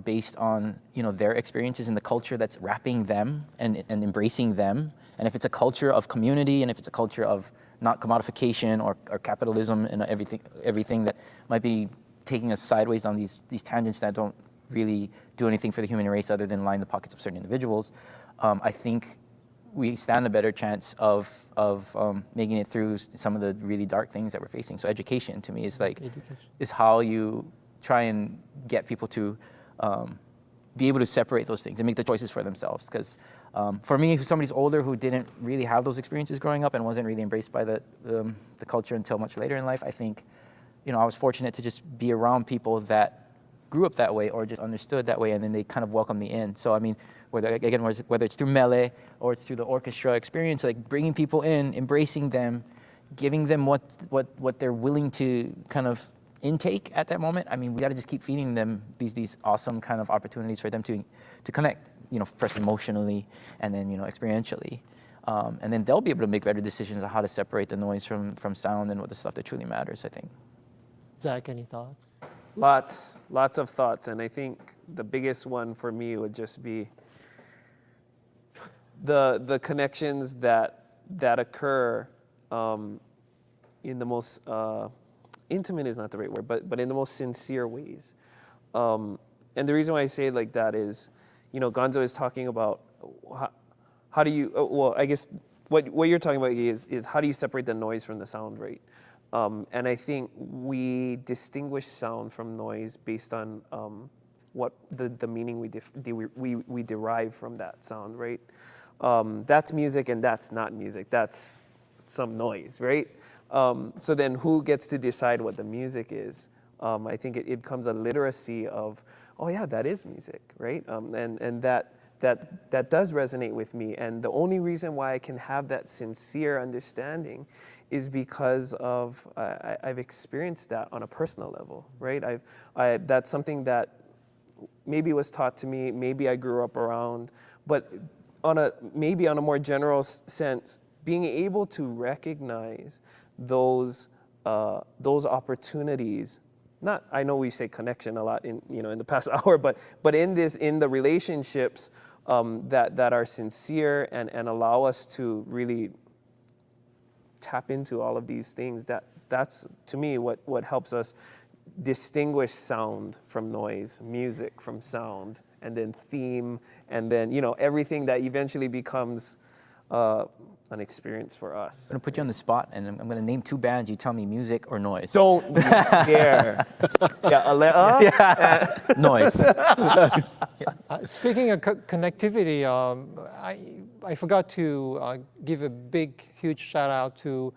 Speaker 4: based on their experiences in the culture that's wrapping them and embracing them. And if it's a culture of community, and if it's a culture of not commodification or capitalism and everything that might be taking us sideways down these tangents that don't really do anything for the human race other than line the pockets of certain individuals, I think we stand a better chance of making it through some of the really dark things that we're facing. So education, to me, is how you try and get people to be able to separate those things and make the choices for themselves. Because for me, if somebody's older who didn't really have those experiences growing up and wasn't really embraced by the culture until much later in life, I think I was fortunate to just be around people that grew up that way or just understood that way, and then they kind of welcomed me in. So I mean, whether it's through mele or it's through the orchestra experience, like bringing people in, embracing them, giving them what they're willing to kind of intake at that moment. I mean, we got to just keep feeding them these awesome kind of opportunities for them to connect, first emotionally and then experientially, and then they'll be able to make better decisions on how to separate the noise from sound and what the stuff that truly matters, I think.
Speaker 1: Zach, any thoughts?
Speaker 3: Lots of thoughts, and I think the biggest one for me would just be the connections that occur in the most intimate is not the right word, but in the most sincere ways. and the reason why I say it like that is, Gonzo is talking about how do you, well, I guess what you're talking about is how do you separate the noise from the sound, right? And I think we distinguish sound from noise based on what the meaning we derive from that sound, right? That's music and that's not music. That's some noise, right? So then who gets to decide what the music is? I think it comes a literacy of, oh yeah, that is music, right? And that does resonate with me. And the only reason why I can have that sincere understanding is because of I've experienced that on a personal level, right? That's something that maybe was taught to me, maybe I grew up around, but maybe on a more general sense, being able to recognize those opportunities. I know we say connection a lot in the past hour, but in the relationships that are sincere and allow us to really tap into all of these things, that's to me what helps us distinguish sound from noise, music from sound, and then theme, and then everything that eventually becomes an experience for us.
Speaker 4: I'm gonna put you on the spot, and I'm gonna name 2 bands. You tell me music or noise.
Speaker 3: Don't you dare. Yeah, Leʻa.
Speaker 4: Yeah. Noise.
Speaker 1: Speaking of connectivity, I forgot to give a big, huge shout out to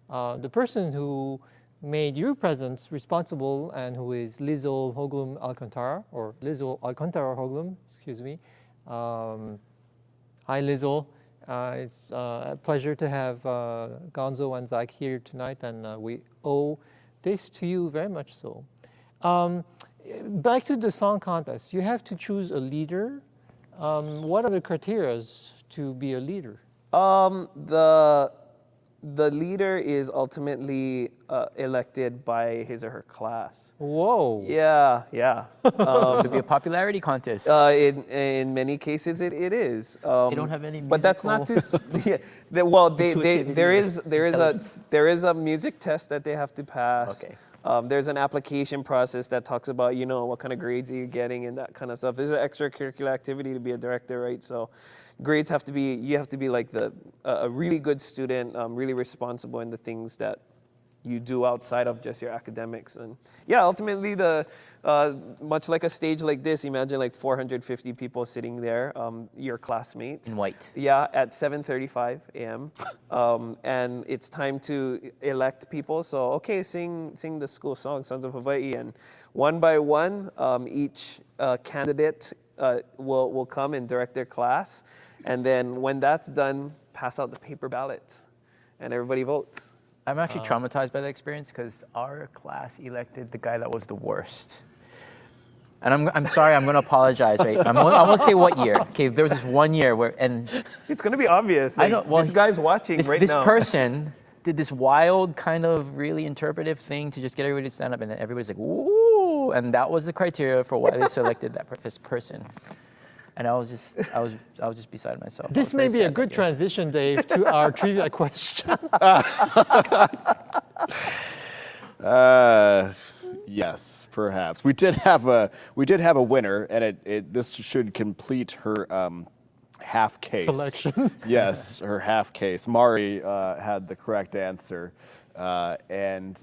Speaker 1: the person who made your presence responsible and who is Lizzle Hoglum Alcantara, or Lizzle Alcantara Hoglum, excuse me. Hi, Lizzle. It's a pleasure to have Gonzo and Zach here tonight, and we owe this to you very much so. Back to the song contest, you have to choose a leader. What are the criteria to be a leader?
Speaker 3: The leader is ultimately elected by his or her class.
Speaker 1: Whoa.
Speaker 3: Yeah.
Speaker 4: It'll be a popularity contest.
Speaker 3: In many cases, it is.
Speaker 4: They don't have any musical...
Speaker 3: But that's not too... Yeah, well, there is a music test that they have to pass.
Speaker 4: Okay.
Speaker 3: There's an application process that talks about, what kind of grades are you getting and that kind of stuff. There's an extracurricular activity to be a director, right? So grades you have to be like a really good student, really responsible in the things that you do outside of just your academics. And yeah, ultimately much like a stage like this, imagine like 450 people sitting there, your classmates.
Speaker 4: In white.
Speaker 3: Yeah, at 7:35 a.m. And it's time to elect people. So, okay, sing the school song, Sons of Hawaii. And one by one, each candidate will come and direct their class. And then when that's done, pass out the paper ballots and everybody votes.
Speaker 4: I'm actually traumatized by that experience because our class elected the guy that was the worst. And I'm sorry, I'm going to apologize, right? I won't say what year. Okay, there was this one year and
Speaker 3: it's going to be obvious. Like, I know. Well, this guy's watching right now.
Speaker 4: This person did this wild kind of really interpretive thing to just get everybody to stand up, and then everybody's like, "Ooh!" And that was the criteria for why they selected this person. And I was just beside myself.
Speaker 1: This may be a good transition, Dave, to our trivia question.
Speaker 2: Yes, perhaps. We did have a winner, and this should complete her half case.
Speaker 1: Collection.
Speaker 2: Yes, her half case. Mari had the correct answer, and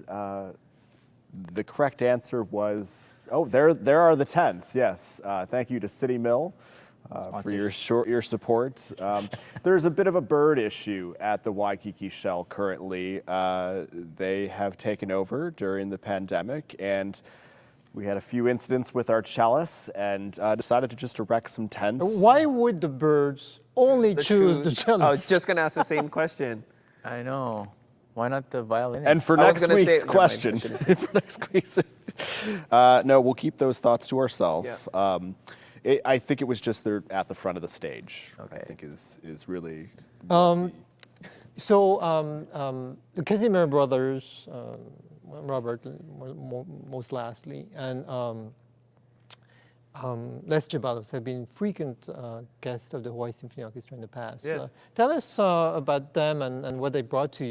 Speaker 2: the correct answer was there are the tents. Yes, thank you to City Mill. For your support. There's a bit of a bird issue at the Waikiki Shell currently. They have taken over during the pandemic, and we had a few incidents with our cellist and decided to just erect some tents.
Speaker 1: Why would the birds only choose the cellist?
Speaker 3: I was just going to ask the same question.
Speaker 4: I know. Why not the violinist?
Speaker 2: And for next week's question, no, we'll keep those thoughts to ourselves. Yeah. I think it was just they're at the front of the stage. Okay. I think is really.
Speaker 1: So the Casimir brothers, Robert most lastly, and Les Jabalos have been frequent guests of the Hawaii Symphony Orchestra in the past.
Speaker 3: Yes.
Speaker 1: Tell us about them and what they brought to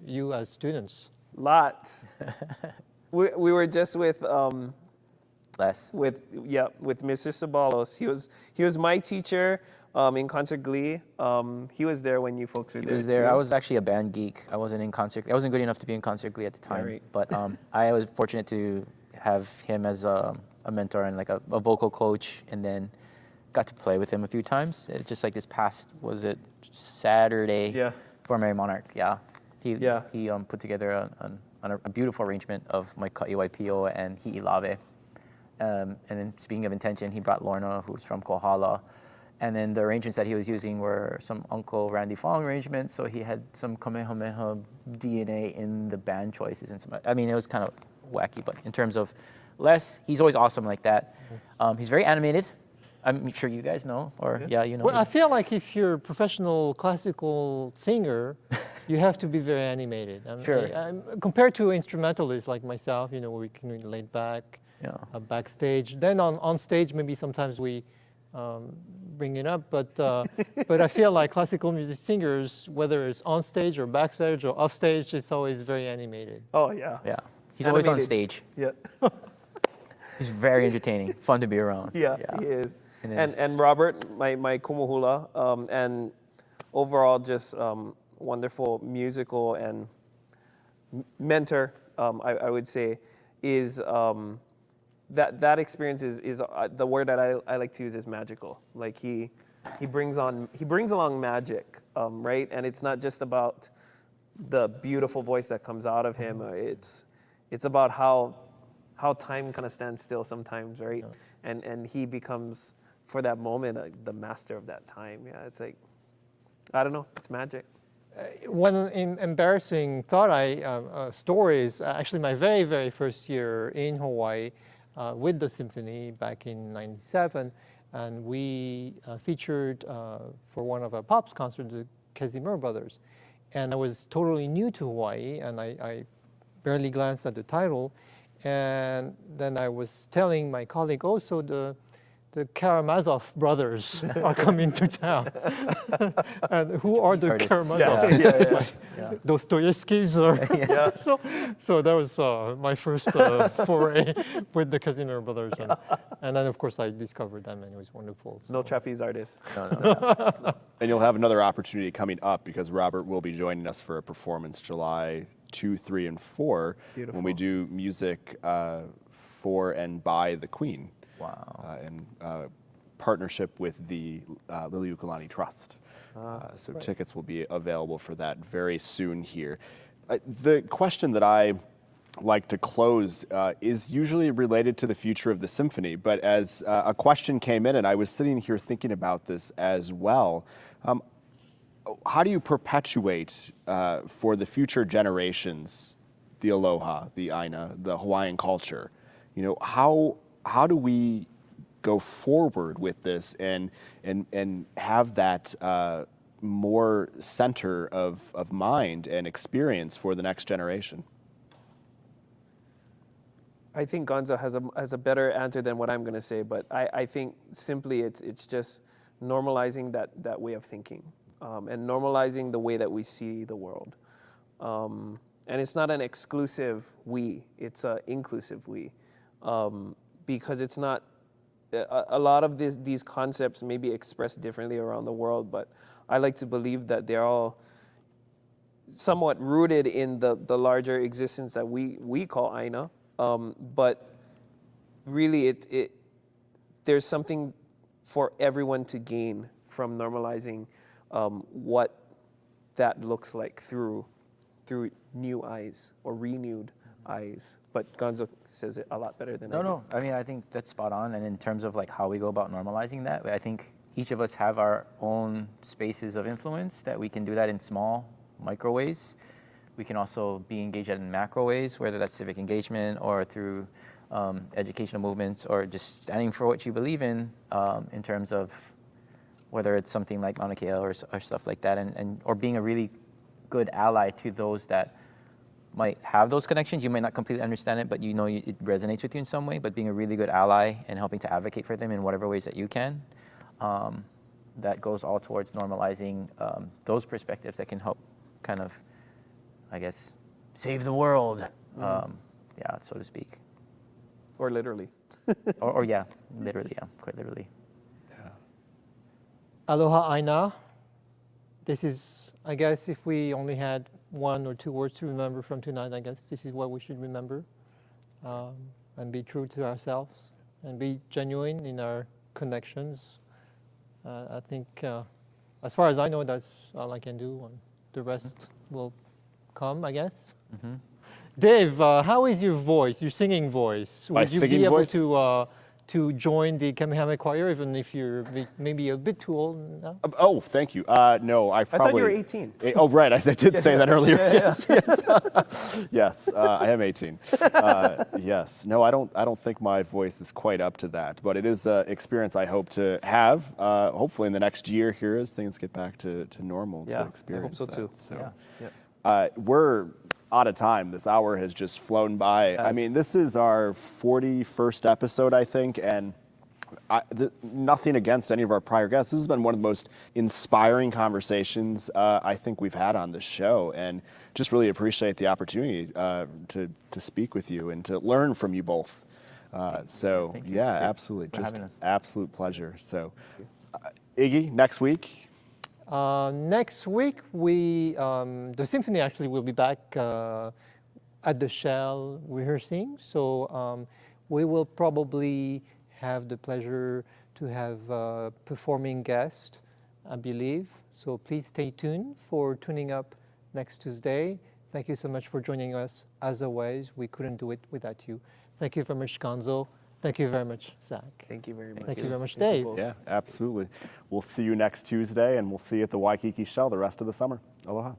Speaker 1: you as students.
Speaker 3: Lots. we were just with
Speaker 4: Les.
Speaker 3: with Mr. Sabalos. He was my teacher in concert glee. He was there when you folks were there.
Speaker 4: He was there.
Speaker 3: too.
Speaker 4: I was actually a band geek. I wasn't in concert. I wasn't good enough to be in concert glee at the time.
Speaker 3: right.
Speaker 4: But I was fortunate to have him as a mentor and like a vocal coach, and then got to play with him a few times. Just like this past, was it Saturday?
Speaker 3: Yeah.
Speaker 4: For Merry Monarch. Yeah. He
Speaker 3: Yeah.
Speaker 4: put together a beautiful arrangement of my Kāhuil and Hi'ilave. And then speaking of intention, he brought Lorna, who's from Kohala. And then the arrangements that he was using were some Uncle Randy Fong arrangements. So he had some Kamehameha DNA in the band choices. And some, I mean, it was kind of wacky, but in terms of Les, he's always awesome like that. He's very animated. I'm sure you guys know, or you know.
Speaker 1: Well, I feel like if you're a professional classical singer, you have to be very animated.
Speaker 4: Sure.
Speaker 1: Compared to instrumentalists like myself, you know, we can be laid back, backstage. Then on stage, maybe sometimes we bring it up, but I feel like classical music singers, whether it's on stage or backstage or off stage, it's always very animated.
Speaker 3: Oh yeah.
Speaker 4: Yeah. He's always on
Speaker 3: Animated.
Speaker 4: stage.
Speaker 3: Yeah.
Speaker 4: He's very entertaining, fun to be around.
Speaker 3: Yeah, he is.
Speaker 4: And then-
Speaker 3: And Robert, my kumuhula, and overall just wonderful musical and mentor, I would say, is that experience is the word that I like to use is magical. Like he brings along magic, right? And it's not just about the beautiful voice that comes out of him. It's about how time kind of stands still sometimes, right? And he becomes, for that moment, the master of that time. Yeah, it's like, I don't know, it's magic.
Speaker 1: One embarrassing story is actually my very, very first year in Hawaii with the symphony back in '97, and we featured for one of our pops concerts the Casimir brothers, and I was totally new to Hawaii, and I barely glanced at the title, and then I was telling my colleague, oh, so the Karamazov brothers are coming to town. And who are the
Speaker 4: Artists.
Speaker 1: Karamazov?
Speaker 3: Yeah.
Speaker 1: Dostoevsky's. So that was my first foray with the Casimir brothers. And then, of course, I discovered them, and it was wonderful.
Speaker 3: No trapeze artist.
Speaker 4: No.
Speaker 2: And you'll have another opportunity coming up because Robert will be joining us for a performance July 2, 3, and 4 when we do music for and by the Queen.
Speaker 4: Wow.
Speaker 2: In partnership with the Leʻa Trust. So tickets will be available for that very soon here. The question that I like to close is usually related to the future of the symphony, but as a question came in and I was sitting here thinking about this as well, how do you perpetuate for the future generations the aloha, the aina, the Hawaiian culture? You know, how do we go forward with this and have that more center of mind and experience for the next generation?
Speaker 3: I think Gonzo has a better answer than what I'm going to say, but I think simply it's just normalizing that way of thinking and normalizing the way that we see the world. And it's not an exclusive we, it's an inclusive we. Because it's not, a lot of these concepts may be expressed differently around the world, but I like to believe that they're all somewhat rooted in the larger existence that we call aina. But really, there's something for everyone to gain from normalizing what that looks like through new eyes or renewed eyes. But Gonzo says it a lot better than I do.
Speaker 4: No. I mean, I think that's spot on. And in terms of like how we go about normalizing that, I think each of us have our own spaces of influence that we can do that in small micro ways. We can also be engaged in macro ways, whether that's civic engagement or through educational movements or just standing for what you believe in terms of whether it's something like Mauna Kea or stuff like that, or being a really good ally to those that might have those connections. You might not completely understand it, but you know it resonates with you in some way, but being a really good ally and helping to advocate for them in whatever ways that you can, that goes all towards normalizing those perspectives that can help kind of, I guess, save the world, so to speak.
Speaker 3: Or literally.
Speaker 4: or yeah, literally, yeah, quite literally.
Speaker 1: Aloha Aina. This is, I guess, if we only had 1 or 2 words to remember from tonight, I guess this is what we should remember. And be true to ourselves and be genuine in our connections. I think, as far as I know, that's all I can do, and the rest will come, I guess. Dave, how is your voice, your singing voice?
Speaker 2: My
Speaker 1: Would you
Speaker 2: singing
Speaker 1: be able
Speaker 2: voice?
Speaker 1: to join the Kamehameha choir, even if you're maybe a bit too old now?
Speaker 2: Oh, thank you. No, I probably.
Speaker 3: I thought you were 18.
Speaker 2: Oh, right. I did say that earlier. Yes, yes. Yes, I am 18. Yes. No, I don't think my voice is quite up to that, but it is an experience I hope to have, hopefully in the next year here as things get back to normal to experience
Speaker 3: I hope so
Speaker 2: that.
Speaker 3: too.
Speaker 2: So,
Speaker 3: Yeah.
Speaker 2: we're out of time. This hour has just flown by. I mean, this is our 41st episode, I think, and nothing against any of our prior guests. This has been one of the most inspiring conversations I think we've had on this show, and just really appreciate the opportunity to speak with you and to learn from you both. So, yeah, absolutely. Just absolute pleasure. So, Iggy, next week?
Speaker 1: Next week, the symphony actually will be back at the Shell rehearsing. So we will probably have the pleasure to have a performing guest, I believe. So please stay tuned for tuning up next Tuesday. Thank you so much for joining us. As always, we couldn't do it without you. Thank you very much, Gonzo. Thank you very much, Zach.
Speaker 3: Thank you very much.
Speaker 1: Thank you very much, Dave.
Speaker 2: Yeah, absolutely. We'll see you next Tuesday, and we'll see you at the Waikiki Shell the rest of the summer. Aloha.